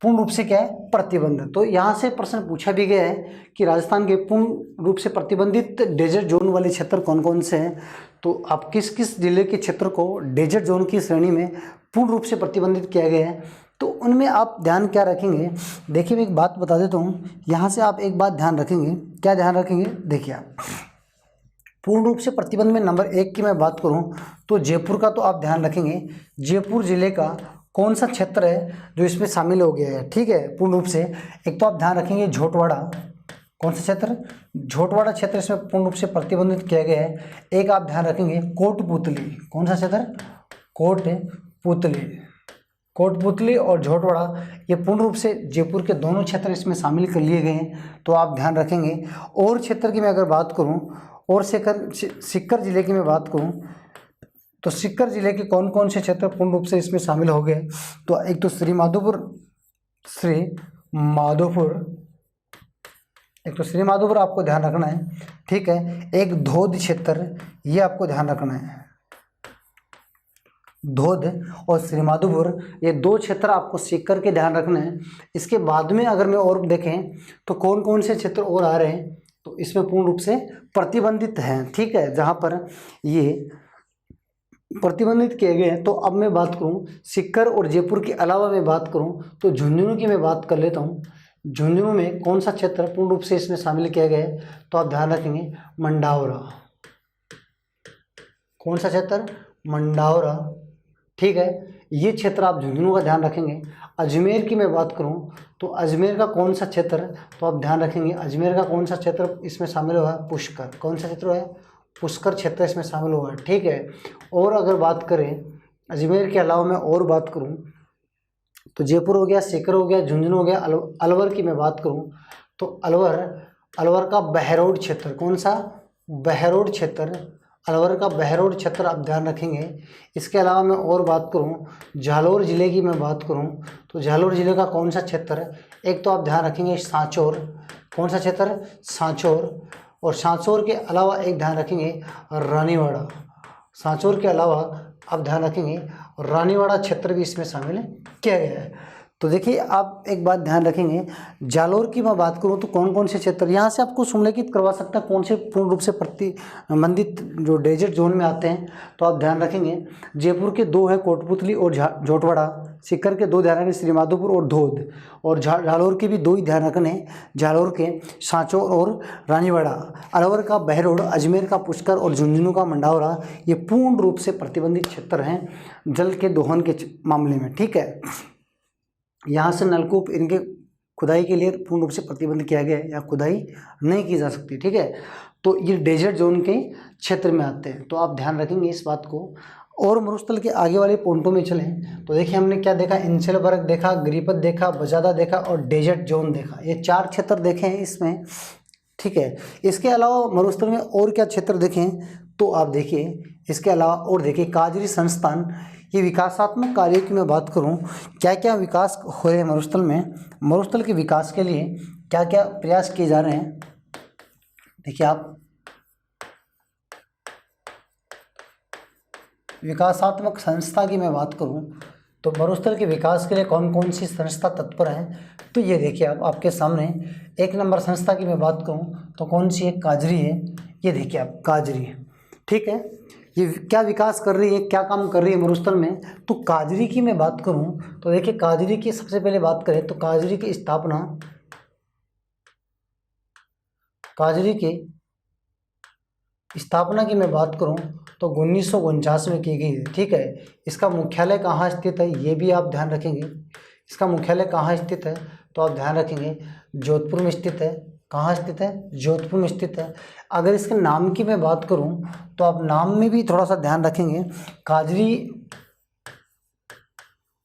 पूर्ण रूप से क्या है, प्रतिबंध। तो यहाँ से प्रश्न पूछा भी गया है कि राजस्थान के पूर्ण रूप से प्रतिबंधित डेजर्ट जोन वाले क्षेत्र कौन कौन से हैं। तो आप किस किस जिले के क्षेत्र को डेजर्ट जोन की श्रेणी में पूर्ण रूप से प्रतिबंधित किया गया है, तो उनमें आप ध्यान क्या रखेंगे। देखिए मैं एक बात बता देता हूँ, यहाँ से आप एक बात ध्यान रखेंगे, क्या ध्यान रखेंगे, देखिए आप पूर्ण रूप से प्रतिबंध में नंबर 1 की मैं बात करूं तो जयपुर का तो आप ध्यान रखेंगे, जयपुर जिले का कौन सा क्षेत्र है जो इसमें शामिल हो गया है, ठीक है, पूर्ण रूप से। एक तो आप ध्यान रखेंगे झोटवाड़ा, कौन सा क्षेत्र, झोटवाड़ा क्षेत्र इसमें पूर्ण रूप से प्रतिबंधित किया गया है। एक आप ध्यान रखेंगे कोटपुतली, कौन सा क्षेत्र, कोटपुतली और झोटवाड़ा, ये पूर्ण रूप से जयपुर के दोनों क्षेत्र इसमें शामिल कर लिए गए हैं, तो आप ध्यान रखेंगे। और क्षेत्र की मैं अगर बात करूं, और सीकर जिले की मैं बात करूं तो सीकर जिले के कौन कौन से क्षेत्र पूर्ण रूप से इसमें शामिल हो गए, तो एक तो श्री माधोपुर आपको ध्यान रखना है, ठीक है। एक धोद क्षेत्र, ये आपको ध्यान रखना है, धोद और श्री माधोपुर, ये दो क्षेत्र आपको सीकर के ध्यान रखना है। इसके बाद में अगर मैं और देखें तो कौन कौन से क्षेत्र और आ रहे हैं, तो इसमें पूर्ण रूप से प्रतिबंधित हैं, ठीक है, जहां पर ये प्रतिबंधित किए गए हैं। तो अब मैं बात करूं सीकर और जयपुर के अलावा मैं बात करूं तो झुंझुनू की मैं बात कर लेता हूं। झुंझुनू में कौन सा क्षेत्र पूर्ण रूप से इसमें शामिल किया गया है, तो आप ध्यान रखेंगे मंडावरा, कौन सा क्षेत्र, मंडावरा, ठीक है, ये क्षेत्र आप झुंझुनू का ध्यान रखेंगे। अजमेर की मैं बात करूं तो अजमेर का कौन सा क्षेत्र, तो आप ध्यान रखेंगे अजमेर का कौन सा क्षेत्र इसमें शामिल हुआ है, पुष्कर, कौन सा क्षेत्र है, पुष्कर क्षेत्र इसमें शामिल हुआ है, ठीक है। और अगर बात करें अजमेर के अलावा मैं और बात करूं तो जयपुर हो गया, सीकर हो गया, झुंझुनू हो गया। अलवर की मैं बात करूं तो अलवर का बहरोड क्षेत्र, कौन सा, बहरोड क्षेत्र, अलवर का बहरोड क्षेत्र आप ध्यान रखेंगे। इसके अलावा मैं और बात करूं जालौर ज़िले की मैं बात करूं तो जालौर ज़िले का कौन सा क्षेत्र है, एक तो आप ध्यान रखेंगे सांचौर, कौन सा क्षेत्र, सांचौर, और सांचौर के अलावा एक ध्यान रखेंगे रानीवाड़ा। सांचौर के अलावा आप ध्यान रखेंगे रानीवाड़ा क्षेत्र भी इसमें शामिल किया गया है। तो देखिए आप एक बात ध्यान रखेंगे, जालोर की मैं बात करूं तो कौन कौन से क्षेत्र यहाँ से आपको सुमेलित करवा सकता है, कौन से पूर्ण रूप से प्रतिबंधित जो डेजर्ट जोन में आते हैं। तो आप ध्यान रखेंगे जयपुर के 2 है, कोटपुतली और जोटवाड़ा। सीकर के 2 ध्यान रखें, श्रीमाधोपुर और धोद। और जालोर के भी 2 ही ध्यान रखने, जालोर के सांचौर और रानीवाड़ा। अलवर का बहरोड, अजमेर का पुष्कर और झुंझुनू का मंडावरा ये पूर्ण रूप से प्रतिबंधित क्षेत्र हैं जल के दोहन के मामले में। ठीक है, यहाँ से नलकूप इनके खुदाई के लिए पूर्ण रूप से प्रतिबंध किया गया है, या खुदाई नहीं की जा सकती। ठीक है, तो ये डेजर्ट जोन के क्षेत्र में आते हैं, तो आप ध्यान रखेंगे इस बात को। और मरुस्थल के आगे वाले पॉइंटों में चलें तो देखिए हमने क्या देखा, इंसेलबर्ग देखा, गिरिपथ देखा, बजादा देखा और डेजर्ट जोन देखा। ये 4 क्षेत्र देखे हैं इसमें। ठीक है, इसके अलावा मरुस्थल में और क्या क्षेत्र देखें तो आप देखिए इसके अलावा और देखिए काजरी संस्थान। ये विकासात्मक कार्यों की मैं बात करूं, क्या क्या विकास हो रहे हैं मरुस्थल में, मरुस्थल के विकास के लिए क्या क्या प्रयास किए जा रहे हैं। देखिए आप विकासात्मक संस्था की मैं बात करूं तो मरुस्थल के विकास के लिए कौन कौन सी संस्था तत्पर हैं। तो ये देखिए आप आपके सामने 1 नंबर संस्था की मैं बात करूं तो कौन सी है, काजरी है। ये देखिए आप काजरी। ठीक है, ये क्या विकास कर रही है, क्या काम कर रही है मरुस्थल में। तो काजरी की मैं बात करूं तो देखिए काजरी की सबसे पहले बात करें तो काजरी की स्थापना, काजरी की स्थापना की मैं बात करूं तो 1949 में की गई है। ठीक है, इसका मुख्यालय कहाँ स्थित है ये भी आप ध्यान रखेंगे। इसका मुख्यालय कहाँ स्थित है तो आप ध्यान रखेंगे जोधपुर में स्थित है। कहाँ स्थित है, जोधपुर में स्थित है। अगर इसके नाम की मैं बात करूं तो आप नाम में भी थोड़ा सा ध्यान रखेंगे, काजरी,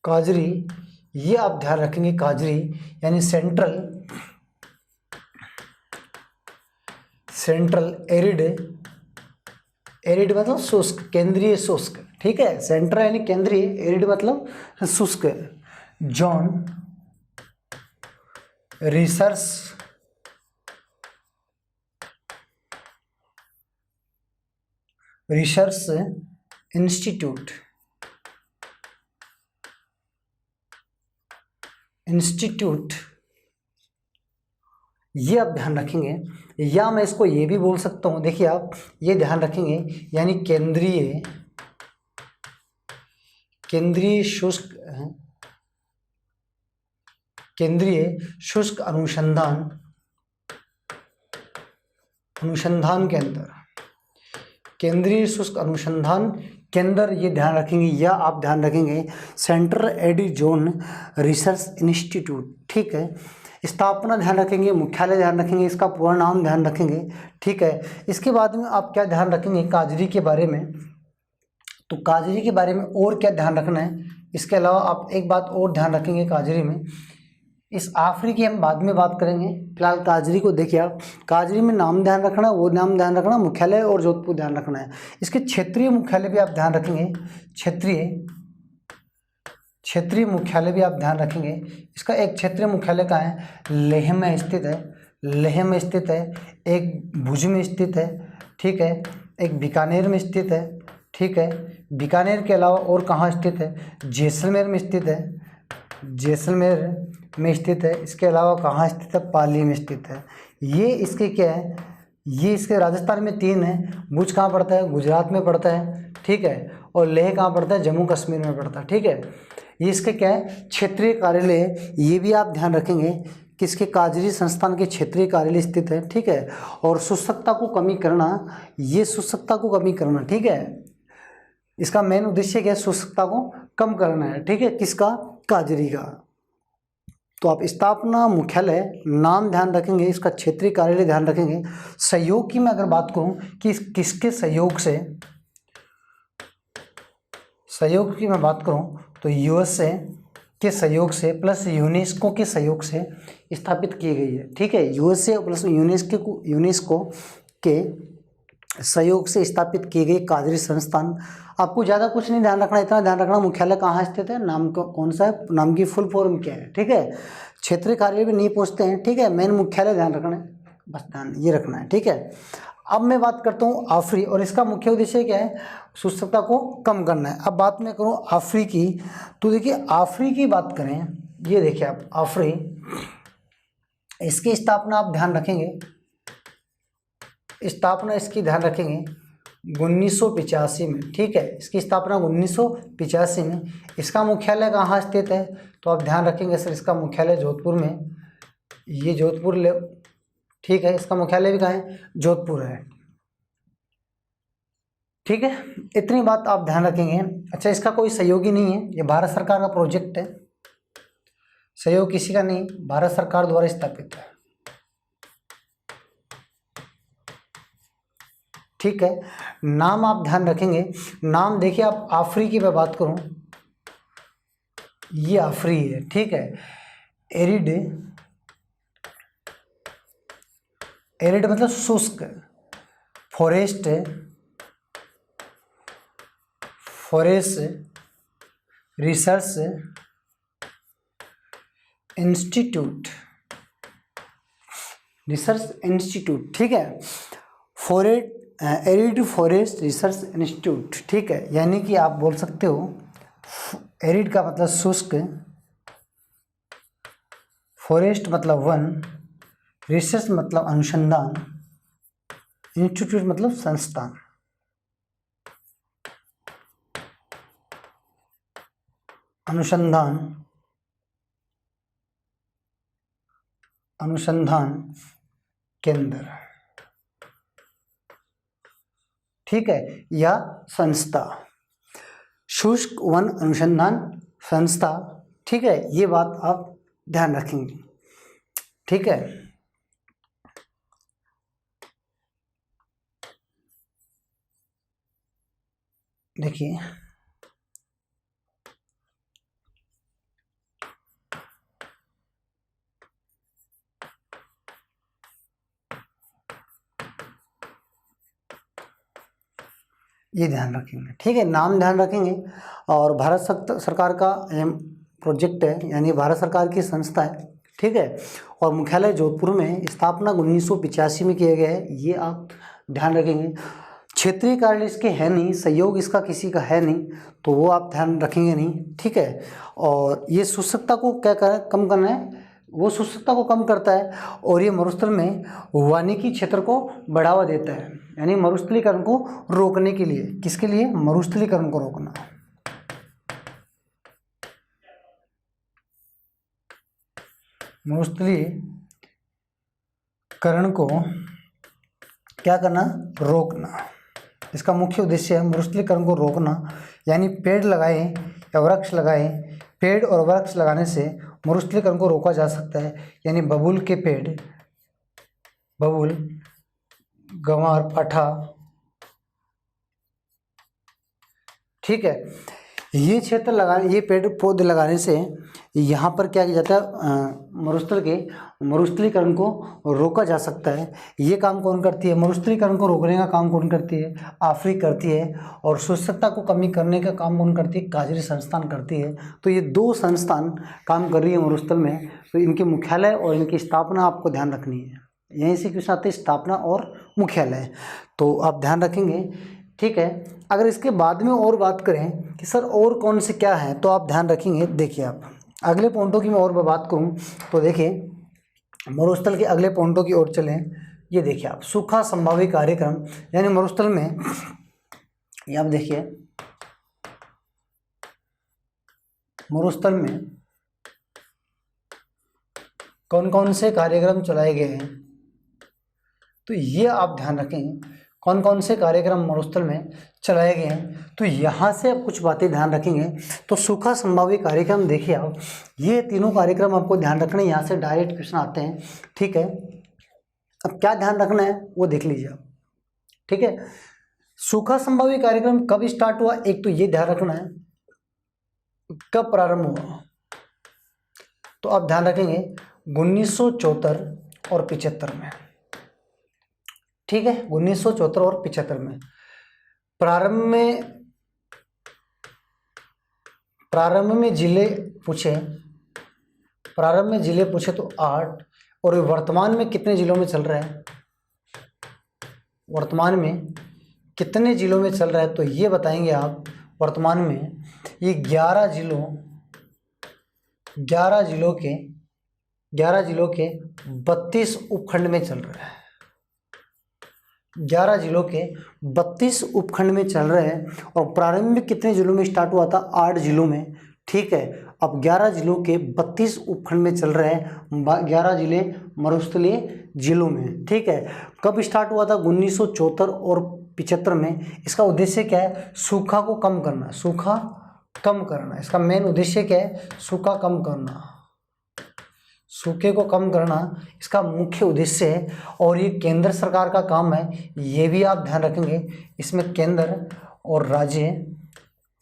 काजरी ये आप ध्यान रखेंगे, काजरी यानी सेंट्रल एरिड, एरिड मतलब शुष्क, केंद्रीय शुष्क। ठीक है, सेंट्रल यानी केंद्रीय, एरिड मतलब शुष्क जोन रिसर्च इंस्टीट्यूट ये आप ध्यान रखेंगे। या मैं इसको ये भी बोल सकता हूँ, देखिए आप ये ध्यान रखेंगे यानी केंद्रीय शुष्क अनुसंधान केंद्र, केंद्रीय शुष्क अनुसंधान केंद्र ये ध्यान रखेंगे। या आप ध्यान रखेंगे central arid zone research institute. ठीक है, स्थापना ध्यान रखेंगे, मुख्यालय ध्यान रखेंगे, इसका पूरा नाम ध्यान रखेंगे। ठीक है, इसके बाद में आप क्या ध्यान रखेंगे काजरी के बारे में, तो काजरी के बारे में और क्या ध्यान रखना है। इसके अलावा आप एक बात और ध्यान रखेंगे काजरी में, इस आखिरी की हम बाद में बात करेंगे, फिलहाल काजरी को देखिए आप। काजरी में नाम ध्यान रखना, वो नाम ध्यान रखना, मुख्यालय और जोधपुर ध्यान रखना है। इसके क्षेत्रीय मुख्यालय भी आप ध्यान रखेंगे, क्षेत्रीय मुख्यालय भी आप ध्यान रखेंगे। इसका एक क्षेत्रीय मुख्यालय कहाँ है, लेह में स्थित है, लेह में स्थित है, एक भुज में स्थित है। ठीक है, एक बीकानेर में स्थित है। ठीक है, बीकानेर के अलावा और कहाँ स्थित है, जैसलमेर में स्थित है, जैसलमेर में स्थित है। इसके अलावा कहाँ स्थित है, पाली में स्थित है। ये इसके क्या है, ये इसके राजस्थान में 3 है। भुज कहाँ पड़ता है, गुजरात में पड़ता है। ठीक है, और लेह कहाँ पड़ता है, जम्मू कश्मीर में पड़ता है। ठीक है, ये इसके क्या है, क्षेत्रीय कार्यालय। ये भी आप ध्यान रखेंगे किसके, काजरी संस्थान के क्षेत्रीय कार्यालय स्थित है। ठीक है, और शुष्कता को कमी करना, ये शुष्कता को कमी करना। ठीक है, इसका मेन उद्देश्य क्या है, शुष्कता को कम करना है। ठीक है, किसका, काजरी का। तो आप स्थापना, मुख्यालय, नाम ध्यान रखेंगे, इसका क्षेत्रीय कार्यालय ध्यान रखेंगे। सहयोग की मैं अगर बात करूं कि किसके सहयोग से, सहयोग की मैं बात करूं तो यूएसए के सहयोग से प्लस यूनेस्को के सहयोग से स्थापित की गई है। ठीक है, यूएसए प्लस यूनेस्को के सहयोग से स्थापित की गई काजरी संस्थान। आपको ज़्यादा कुछ नहीं ध्यान रखना, इतना ध्यान रखना मुख्यालय कहाँ स्थित है, नाम का कौन सा है, नाम की फुल फॉर्म क्या है। ठीक है, क्षेत्रीय कार्यालय भी नहीं पूछते हैं। ठीक है, मेन मुख्यालय ध्यान रखना है, बस ध्यान ये रखना है, ठीक है। अब मैं बात करता हूँ आफरी, और इसका मुख्य उद्देश्य क्या है, शुष्कता को कम करना है। अब बात मैं करूँ आफरी की, तो देखिए आफरी की बात करें, ये देखिए आप आफरी, इसकी स्थापना आप ध्यान रखेंगे, स्थापना इसकी ध्यान रखेंगे 1985 में, ठीक है। इसकी स्थापना 1985 में। इसका मुख्यालय कहाँ स्थित है, तो आप ध्यान रखेंगे सर इसका मुख्यालय जोधपुर में, ये जोधपुर ले, ठीक है। इसका मुख्यालय भी कहाँ है, जोधपुर है, ठीक है। इतनी बात आप ध्यान रखेंगे। अच्छा, इसका कोई सहयोगी नहीं है, ये भारत सरकार का प्रोजेक्ट है, सहयोग किसी का नहीं, भारत सरकार द्वारा स्थापित है, ठीक है। नाम आप ध्यान रखेंगे, नाम देखिए आप आफरी की मैं बात करूं, ये आफरी है, ठीक है। एरिड, एरिड मतलब शुष्क, forest, forest research institute, research institute, ठीक है। Forest, arid forest research institute, ठीक है। यानी कि आप बोल सकते हो एरिड का मतलब शुष्क, फॉरेस्ट मतलब वन, रिसर्च मतलब अनुसंधान, इंस्टीट्यूट मतलब संस्थान, अनुसंधान, अनुसंधान केंद्र, ठीक है, या संस्था, शुष्क वन अनुसंधान संस्था, ठीक है। ये बात आप ध्यान रखेंगे, ठीक है। देखिए ये ध्यान रखेंगे, ठीक है, नाम ध्यान रखेंगे। और भारत सरकार का प्रोजेक्ट है, यानी भारत सरकार की संस्था है, ठीक है। और मुख्यालय जोधपुर में, स्थापना 1985 में किया गया है, ये आप ध्यान रखेंगे। क्षेत्रीय कार्यालय इसके है नहीं, सहयोग इसका किसी का है नहीं, तो वो आप ध्यान रखेंगे नहीं, ठीक है। और ये शुष्कता को क्या कम करना है, वो शुष्कता को कम करता है, और ये मरुस्थल में वानिकी क्षेत्र को बढ़ावा देता है, यानी मरुस्थलीकरण को रोकने के लिए, किसके लिए, मरुस्थलीकरण को रोकना, मरुस्थलीकरण को क्या करना, रोकना। इसका मुख्य उद्देश्य है मरुस्थलीकरण को रोकना, यानी पेड़ लगाएं या वृक्ष लगाएं, पेड़ और वृक्ष लगाने से मरुस्थलीकरण को रोका जा सकता है, यानी बबूल के पेड़, बबूल, गंवार, पाठा, ठीक है। ये क्षेत्र लगाने, ये पेड़ पौधे लगाने से यहाँ पर क्या किया जाता है, मरुस्थलीकरण को रोका जा सकता है। ये काम कौन करती है, मरुस्थलीकरण को रोकने का काम कौन करती है, आफरी करती है। और शुष्कता को कमी करने का काम कौन करती है, काजरी संस्थान करती है। तो ये दो संस्थान काम कर रही है मरुस्थल में, तो इनके मुख्यालय और इनकी स्थापना आपको ध्यान रखनी है। यहीं से क्वेश्चन आते हैं, स्थापना और मुख्यालय, तो आप ध्यान रखेंगे, ठीक है। अगर इसके बाद में और बात करें कि सर और कौन से क्या है, तो आप ध्यान रखेंगे। देखिए आप अगले पॉइंटों की मैं और बात करूं, तो देखिए मरुस्थल के अगले पॉइंटों की ओर चलें। ये देखिए आप सूखा संभावी कार्यक्रम, यानी मरुस्थल में, ये आप देखिए मरुस्थल में कौन कौन से कार्यक्रम चलाए गए हैं, तो ये आप ध्यान रखें, कौन कौन से कार्यक्रम मरुस्थल में चलाए गए हैं। तो यहाँ से आप कुछ बातें ध्यान रखेंगे। तो सूखा संभावी कार्यक्रम देखिए आप, ये तीनों कार्यक्रम आपको ध्यान रखने, यहाँ से डायरेक्ट क्वेश्चन आते हैं, ठीक है। अब क्या ध्यान रखना है वो देख लीजिए आप, ठीक है। सूखा संभावी कार्यक्रम कब स्टार्ट हुआ, एक तो ये ध्यान रखना है, कब प्रारंभ हुआ, तो आप ध्यान रखेंगे 1974 और 75 में, ठीक है। 1974 और 75 में प्रारंभ में जिले पूछे, तो 8, और वर्तमान में कितने जिलों में चल रहा है, वर्तमान में कितने जिलों में चल रहा है, तो ये बताएंगे आप। वर्तमान में ये 11 जिलों के 32 उपखंड में चल रहा है। 11 जिलों के 32 उपखंड में चल रहे हैं। और प्रारंभ में कितने जिलों में स्टार्ट हुआ था, 8 जिलों में। ठीक है, अब 11 जिलों के 32 उपखंड में चल रहे हैं, 11 जिले मरुस्थलीय जिलों में। ठीक है, कब स्टार्ट हुआ था, 1974 और 75 में। इसका उद्देश्य क्या है, सूखा को कम करना, सूखा कम करना। इसका मेन उद्देश्य क्या है, सूखा कम करना, सूखे को कम करना इसका मुख्य उद्देश्य है। और ये केंद्र सरकार का काम है, ये भी आप ध्यान रखेंगे। इसमें केंद्र और राज्य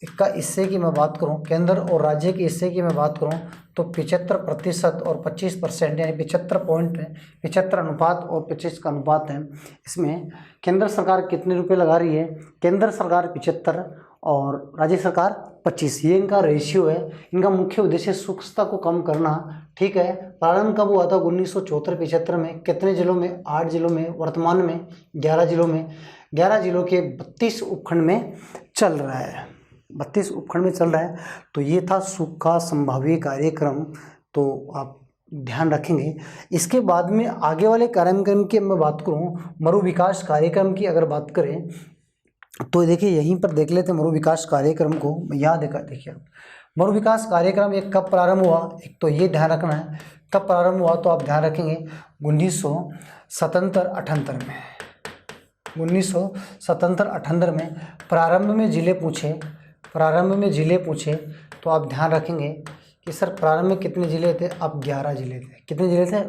का हिस्से की मैं बात करूं, केंद्र और राज्य के हिस्से की मैं बात करूं, तो 75% और 25%, यानी 75 अनुपात और 25 का अनुपात है। इसमें केंद्र सरकार कितने रुपए लगा रही है, केंद्र सरकार 75 और राज्य सरकार 25, ये इनका रेशियो है। इनका मुख्य उद्देश्य सूखता को कम करना। ठीक है, प्रारंभ कब हुआ था, 1974-75 में। कितने जिलों में, 8 जिलों में। वर्तमान में 11 जिलों में, 11 जिलों के 32 उपखंड में चल रहा है, 32 उपखंड में चल रहा है। तो ये था सूखा संभाव्य कार्यक्रम, तो आप ध्यान रखेंगे। इसके बाद में आगे वाले कार्यक्रम की मैं बात करूं, मरु विकास कार्यक्रम की अगर बात करें, तो देखिए यहीं पर देख लेते हैं मरु विकास कार्यक्रम को। यहाँ देखिए मरु विकास कार्यक्रम एक कब प्रारंभ हुआ, एक तो ये ध्यान रखना है कब प्रारंभ हुआ। तो आप ध्यान रखेंगे 1977-78 में, 1977-78 में प्रारंभ में जिले पूछे तो आप ध्यान रखेंगे कि सर प्रारंभ में कितने जिले थे, अब 11 जिले थे। कितने जिले थे,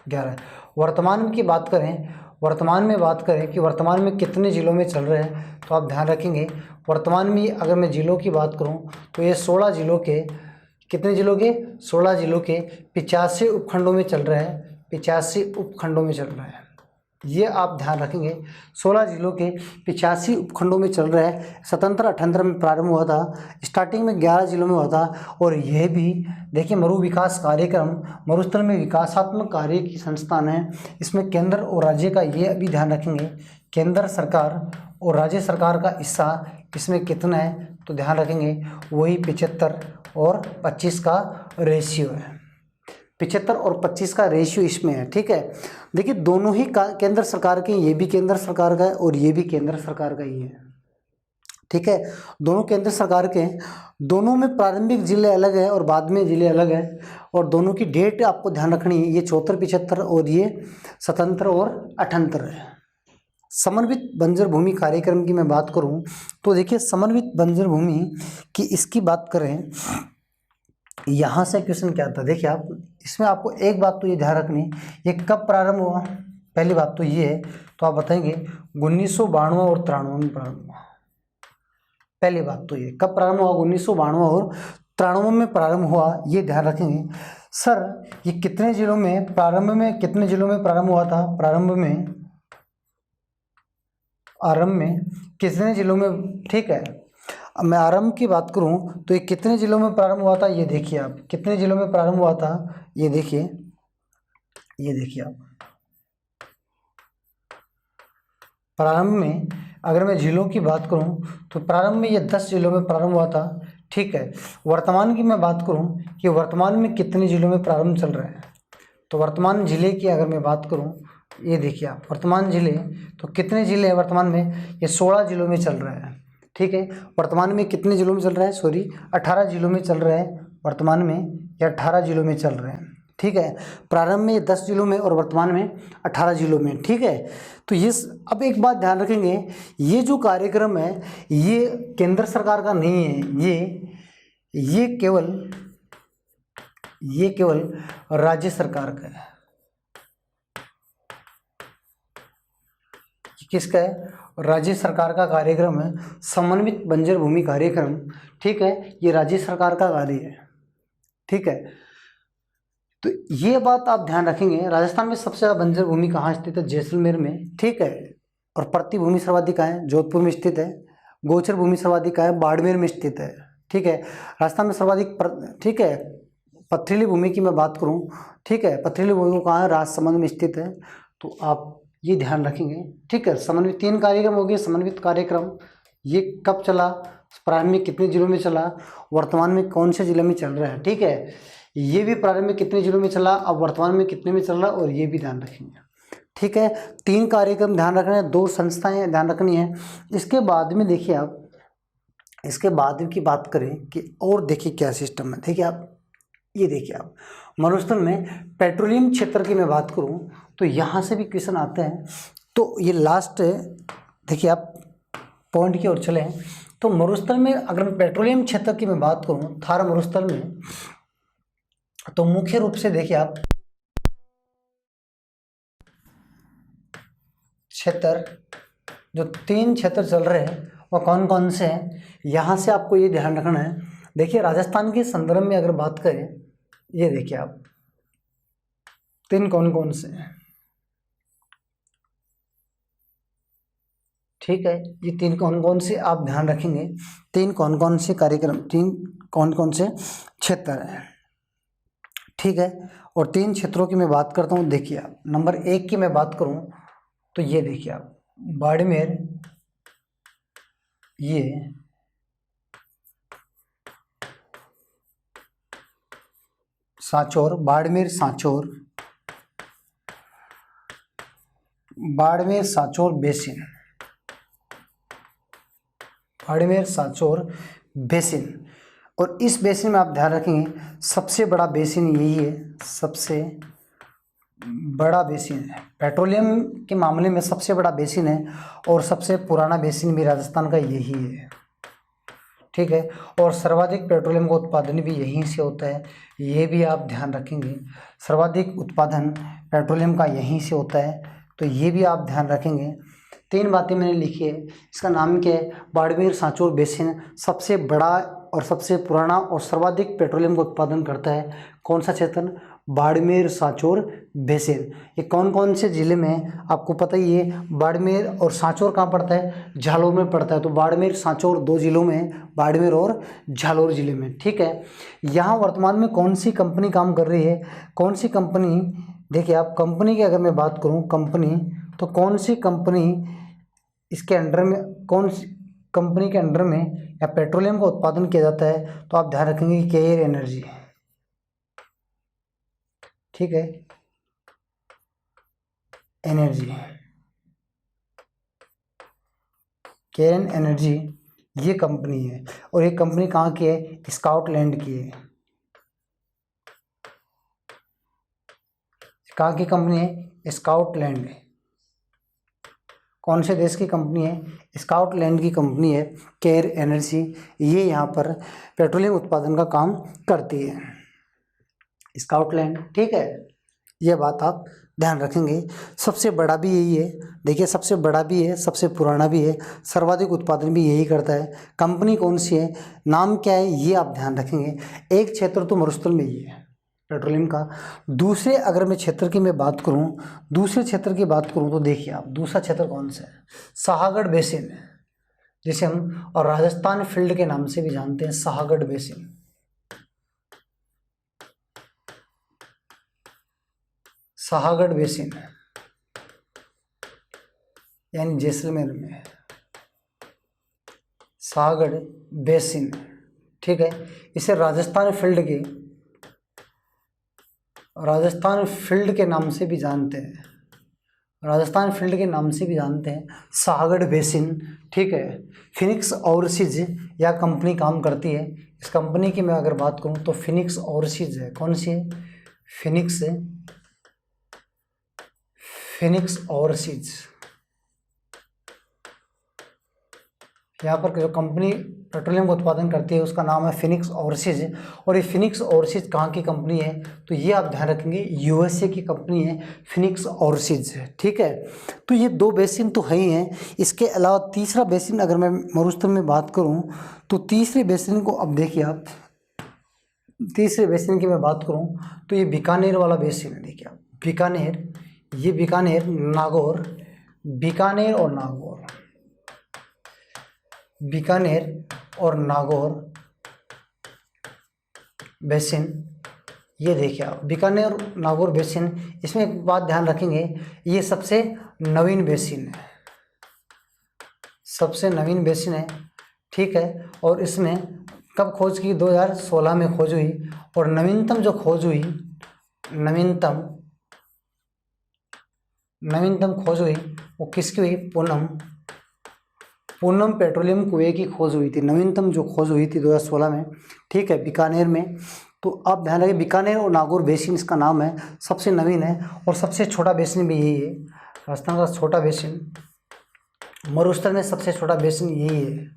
11। वर्तमान की बात करें, वर्तमान में बात करें कि वर्तमान में कितने जिलों में चल रहे हैं, तो आप ध्यान रखेंगे वर्तमान में अगर मैं जिलों की बात करूं तो ये 16 जिलों के, कितने जिलों के, 16 जिलों के 85 उपखंडों में चल रहा है, 85 उपखंडों में चल रहा है। ये आप ध्यान रखेंगे 16 जिलों के 85 उपखंडों में चल रहा है। 77-78 में प्रारंभ हुआ था, स्टार्टिंग में 11 जिलों में हुआ था। और यह भी देखिए मरु विकास कार्यक्रम मरुस्थल में विकासात्मक कार्य की संस्थान है। इसमें केंद्र और राज्य का ये भी ध्यान रखेंगे, केंद्र सरकार और राज्य सरकार का हिस्सा इसमें कितना है, तो ध्यान रखेंगे वही 75 और 25 का रेशियो है। 75 और 25 का रेशियो इसमें है। ठीक है, देखिए दोनों ही केंद्र सरकार के, ये भी केंद्र सरकार का है और ये भी केंद्र सरकार का ही है। ठीक है, दोनों केंद्र सरकार के, दोनों में प्रारंभिक जिले अलग है और बाद में जिले अलग है। और दोनों की डेट आपको ध्यान रखनी है, ये 74-75 और ये 77 और 78 है। समन्वित बंजर भूमि कार्यक्रम की मैं बात करूं तो देखिए समन्वित बंजर भूमि की इसकी बात करें, यहाँ से क्वेश्चन क्या आता है, देखिए आप इसमें आपको एक बात तो ये ध्यान रखनी, ये कब प्रारंभ हुआ, पहली बात तो ये है, तो आप बताएंगे 1992 और 93 में प्रारंभ हुआ। पहली बात तो ये कब प्रारंभ हुआ, 1992 और 93 में प्रारंभ हुआ, ये ध्यान रखेंगे। सर ये कितने जिलों में प्रारंभ में, कितने जिलों में प्रारंभ हुआ था, प्रारंभ में कितने जिलों में। ठीक है, अब मैं आरंभ की बात करूं तो ये कितने जिलों में प्रारंभ हुआ था, ये देखिए आप कितने जिलों में प्रारंभ हुआ था, ये देखिए आप प्रारंभ में अगर मैं जिलों की बात करूं तो प्रारंभ में ये 10 जिलों में प्रारंभ हुआ था। ठीक है, वर्तमान की मैं बात करूं कि वर्तमान में कितने जिलों में प्रारंभ चल रहा है, तो वर्तमान जिले की अगर मैं बात करूं, ये देखिए आप वर्तमान जिले, तो कितने जिले हैं वर्तमान में, ये 16 जिलों में चल रहा है। ठीक है, वर्तमान में कितने जिलों में चल रहा है, 18 जिलों में चल रहा है वर्तमान में, ये 18 जिलों में चल रहे हैं। ठीक है, प्रारंभ में ये 10 जिलों में और वर्तमान में 18 जिलों में। ठीक है, तो ये अब एक बात ध्यान रखेंगे, ये जो कार्यक्रम है ये केंद्र सरकार का नहीं है, ये केवल राज्य सरकार का है। किसका है, राज्य सरकार का कार्यक्रम है, समन्वित बंजर भूमि कार्यक्रम। ठीक है, ये राज्य सरकार का कार्य है। ठीक है, तो ये बात आप ध्यान रखेंगे। राजस्थान में सबसे ज़्यादा बंजर भूमि कहाँ स्थित है, जैसलमेर में। ठीक है, और प्रति भूमि सर्वाधिक है, जोधपुर में स्थित है। गोचर भूमि सर्वाधिक है, बाड़मेर में स्थित है। ठीक है, राजस्थान में सर्वाधिक ठीक है पथरीली भूमि की मैं बात करूं, ठीक है, पथरीली भूमि को कहाँ है, राजसमंद में स्थित है, तो आप ये ध्यान रखेंगे, ठीक है। समन्वित 3 कार्यक्रम हो गए, समन्वित कार्यक्रम ये कब चला, प्रारंभ में कितने जिलों में चला, वर्तमान में कौन से जिले में चल रहा है, ठीक है। ये भी प्रारंभ में कितने जिलों में चला, अब वर्तमान में कितने में चल रहा है, और ये भी ध्यान रखेंगे, ठीक है। 3 कार्यक्रम ध्यान रखना है, 2 संस्थाएं ध्यान रखनी है। इसके बाद में देखिए आप, इसके बाद की बात करें कि और देखिए क्या सिस्टम है, देखिए आप, ये देखिए आप, मरुस्थल में पेट्रोलियम क्षेत्र की मैं बात करूं तो यहाँ से भी क्वेश्चन आते हैं। तो ये लास्ट देखिए आप पॉइंट की ओर चले, तो मरुस्थल में अगर मैं पेट्रोलियम क्षेत्र की मैं बात करूं थार मरुस्थल में, तो मुख्य रूप से देखिए आप क्षेत्र, जो 3 क्षेत्र चल रहे हैं वो कौन कौन से हैं, यहाँ से आपको ये ध्यान रखना है। देखिए राजस्थान के संदर्भ में अगर बात करें, ये देखिए आप 3 कौन कौन से हैं, ठीक है। ये 3 कौन कौन से आप ध्यान रखेंगे, 3 कौन कौन से कार्यक्रम, 3 कौन कौन से क्षेत्र हैं, ठीक है। और 3 क्षेत्रों की मैं बात करता हूँ, देखिए आप नंबर 1 की मैं बात करूँ तो ये देखिए आप बाड़मेर, ये सांचौर, बाड़मेर सांचौर, बाड़मेर सांचौर बेसिन, बाड़मेर सांचौर बेसिन। और इस बेसिन में आप ध्यान रखेंगे सबसे बड़ा बेसिन यही है, सबसे बड़ा बेसिन है पेट्रोलियम के मामले में, सबसे बड़ा बेसिन है, और सबसे पुराना बेसिन भी राजस्थान का यही है, ठीक है। और सर्वाधिक पेट्रोलियम का उत्पादन भी यहीं से होता है, ये भी आप ध्यान रखेंगे, सर्वाधिक उत्पादन पेट्रोलियम का यहीं से होता है, तो ये भी आप ध्यान रखेंगे। 3 बातें मैंने लिखी है, इसका नाम क्या है, बाड़मेर सांचौर बेसिन सबसे बड़ा और सबसे पुराना और सर्वाधिक पेट्रोलियम का उत्पादन करता है। कौन सा क्षेत्र, बाड़मेर सांचौर बेसिन। ये कौन कौन से ज़िले में, आपको पता ही है, बाड़मेर और सांचौर कहाँ पड़ता है, झालोर में पड़ता है, तो बाड़मेर सांचौर 2 जिलों में, बाड़मेर और झालोर जिले में, ठीक है। यहाँ वर्तमान में कौन सी कंपनी काम कर रही है, कौन सी कंपनी, देखिए आप कंपनी की अगर मैं बात करूँ, कंपनी, तो कौन सी कंपनी इसके अंडर में, कौन सी कंपनी के अंडर में या पेट्रोलियम का उत्पादन किया जाता है, तो आप ध्यान रखेंगे कि केयर एनर्जी, ठीक है, एनर्जी, केयरन एनर्जी ये कंपनी है। और ये कंपनी कहाँ की है, स्कॉटलैंड की है। कहाँ की कंपनी है, स्कॉटलैंड। कौन से देश की कंपनी है, स्कॉटलैंड की कंपनी है केयर एनर्जी, ये यहाँ पर पेट्रोलियम उत्पादन का काम करती है, स्कॉटलैंड, ठीक है। ये बात आप ध्यान रखेंगे। सबसे बड़ा भी यही है, देखिए सबसे बड़ा भी है, सबसे पुराना भी है, सर्वाधिक उत्पादन भी यही करता है। कंपनी कौन सी है, नाम क्या है, ये आप ध्यान रखेंगे। एक क्षेत्र तो मरुस्थल में ही है पेट्रोलियम का। दूसरे अगर मैं क्षेत्र की मैं बात करूं, दूसरे क्षेत्र की बात करूं तो देखिए आप दूसरा क्षेत्र कौन सा है, शाहगढ़ बेसिन, जिसे हम और राजस्थान फील्ड के नाम से भी जानते हैं, शाहगढ़ बेसिन। शाहगढ़ बेसिन यानी जैसलमेर में शाहगढ़ बेसिन, ठीक है। इसे राजस्थान फील्ड के नाम से भी जानते हैं, राजस्थान फील्ड के नाम से भी जानते हैं, शाहगढ़ बेसिन, ठीक है। फिनिक्स ओवरसीज यह कंपनी काम करती है। इस कंपनी की मैं अगर बात करूं तो फिनिक्स ओवरसीज है, कौन सी है, फिनिक्स ओवरसीज। यहाँ पर जो कंपनी पेट्रोलियम का उत्पादन करती है उसका नाम है फिनिक्स ओवरसीज। और ये फिनिक्स ओवरसीज कहाँ की कंपनी है, तो ये आप ध्यान रखेंगे यूएसए की कंपनी है फिनिक्स ओवरसीज, ठीक है। तो ये 2 बेसिन तो है ही हैं। इसके अलावा तीसरा बेसिन अगर मैं मरुस्थल में बात करूँ तो तीसरे बेसिन को अब देखिए आप, तीसरे बेसिन की मैं बात करूँ तो ये बीकानेर वाला बेसिन है। देखिए आप बीकानेर, ये बीकानेर, नागौर, बीकानेर और नागौर, बीकानेर और नागौर बेसिन, ये देखिए आप बीकानेर नागौर बेसिन, इसमें एक बात ध्यान रखेंगे, ये सबसे नवीन बेसिन है, सबसे नवीन बेसिन है, ठीक है। और इसमें कब खोज की, 2016 में खोज हुई। और नवीनतम जो खोज हुई, नवीनतम खोज हुई वो किसकी हुई, पूनम पेट्रोलियम कुएं की खोज हुई थी, नवीनतम जो खोज हुई थी 2016 में, ठीक है, बीकानेर में। तो आप ध्यान रखिए बीकानेर और नागौर बेसिन इसका नाम है, सबसे नवीन है और सबसे छोटा बेसिन भी यही है, राजस्थान का छोटा बेसिन। मरुस्थल में सबसे छोटा बेसिन यही है,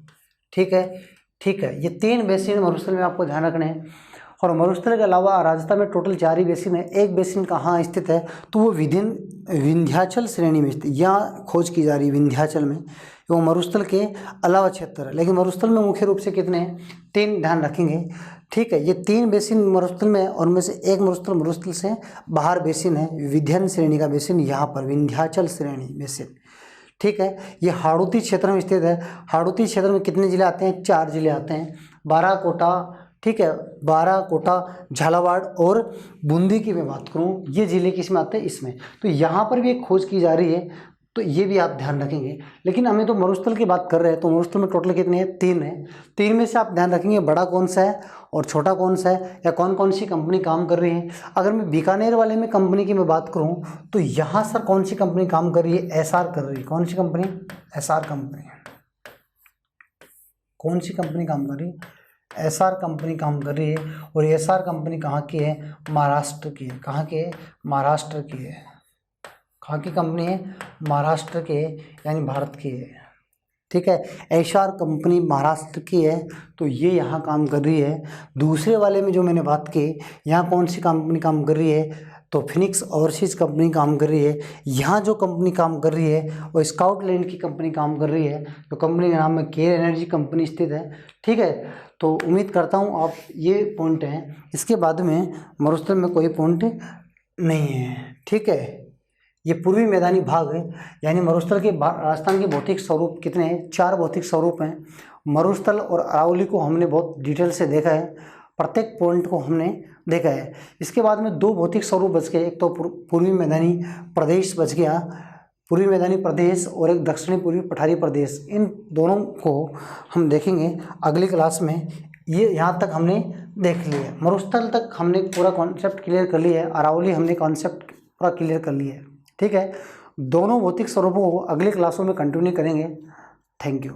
ठीक है, ठीक है। ये 3 बेसिन मरुस्थल में आपको ध्यान रखने हैं। और मरुस्थल के अलावा राजस्थान में टोटल 4 ही बेसिन है। एक बेसिन कहाँ स्थित है, तो वो विंध्याचल श्रेणी में स्थित, यहाँ खोज की जा रही है विंध्याचल में, वो मरुस्थल के अलावा क्षेत्र है। लेकिन मरुस्थल में मुख्य रूप से कितने हैं, 3 ध्यान रखेंगे, ठीक है। ये 3 बेसिन मरुस्थल में, और उनमें से एक मरुस्थल से बाहर बेसिन है, विंध्याचल श्रेणी का बेसिन, यहाँ पर विंध्याचल श्रेणी बेसिन, ठीक है। ये हाड़ौती क्षेत्र में स्थित है। हाड़ौती क्षेत्र में कितने जिले आते हैं, 4 जिले आते हैं, बाराकोटा, ठीक है, बाराकोटा, झालावाड़ और बूंदी की मैं बात करूँ, ये जिले किसमें आते हैं, इसमें। तो यहाँ पर भी एक खोज की जा रही है, तो ये भी आप ध्यान रखेंगे। लेकिन हमें तो मरुस्थल की बात कर रहे हैं, तो मरुस्थल में टोटल कितने हैं, 3 हैं। 3 में से आप ध्यान रखेंगे बड़ा कौन सा है और छोटा कौन सा है, या कौन कौन सी कंपनी काम कर रही है। अगर मैं बीकानेर वाले में कंपनी की मैं बात करूँ, तो यहाँ सर कौन सी कंपनी काम कर रही है, एसआर कर रही है। कौन सी कंपनी, एसआर कंपनी। कौन सी कंपनी काम कर रही है, एसआर कंपनी काम कर रही है। और एसआर कंपनी कहाँ की है, महाराष्ट्र की है। कहाँ की है, महाराष्ट्र की है। कहाँ की कंपनी है, महाराष्ट्र के, यानी भारत की है, ठीक है। एसआर कंपनी महाराष्ट्र की है, तो ये यहाँ काम कर रही है। दूसरे वाले में जो मैंने बात की, यहाँ कौन सी कंपनी काम कर रही है, तो फिनिक्स ओवरसीज कंपनी काम कर रही है। यहाँ जो कंपनी काम कर रही है वो स्काउटलैंड की कंपनी काम कर रही है, तो कंपनी का नाम में केयर एनर्जी कंपनी स्थित है, ठीक है। तो उम्मीद करता हूँ आप ये पॉइंट हैं, इसके बाद में मरुस्थल में कोई पॉइंट नहीं है, ठीक है। ये पूर्वी मैदानी भाग है, यानी मरुस्थल के राजस्थान के भौतिक स्वरूप कितने हैं, 4 भौतिक स्वरूप हैं। मरुस्थल और अरावली को हमने बहुत डिटेल से देखा है, प्रत्येक पॉइंट को हमने देखा है। इसके बाद में 2 भौतिक स्वरूप बच गए, एक तो पूर्वी मैदानी प्रदेश बच गया, पूर्वी मैदानी प्रदेश, और एक दक्षिणी पूर्वी पठारी प्रदेश। इन दोनों को हम देखेंगे अगली क्लास में। ये यहाँ तक हमने देख लिया, मरुस्थल तक हमने पूरा कॉन्सेप्ट क्लियर कर लिया है, अरावली हमने कॉन्सेप्ट पूरा क्लियर कर लिया है, ठीक है। दोनों भौतिक स्वरूपों को अगली क्लासों में कंटिन्यू करेंगे। Thank you.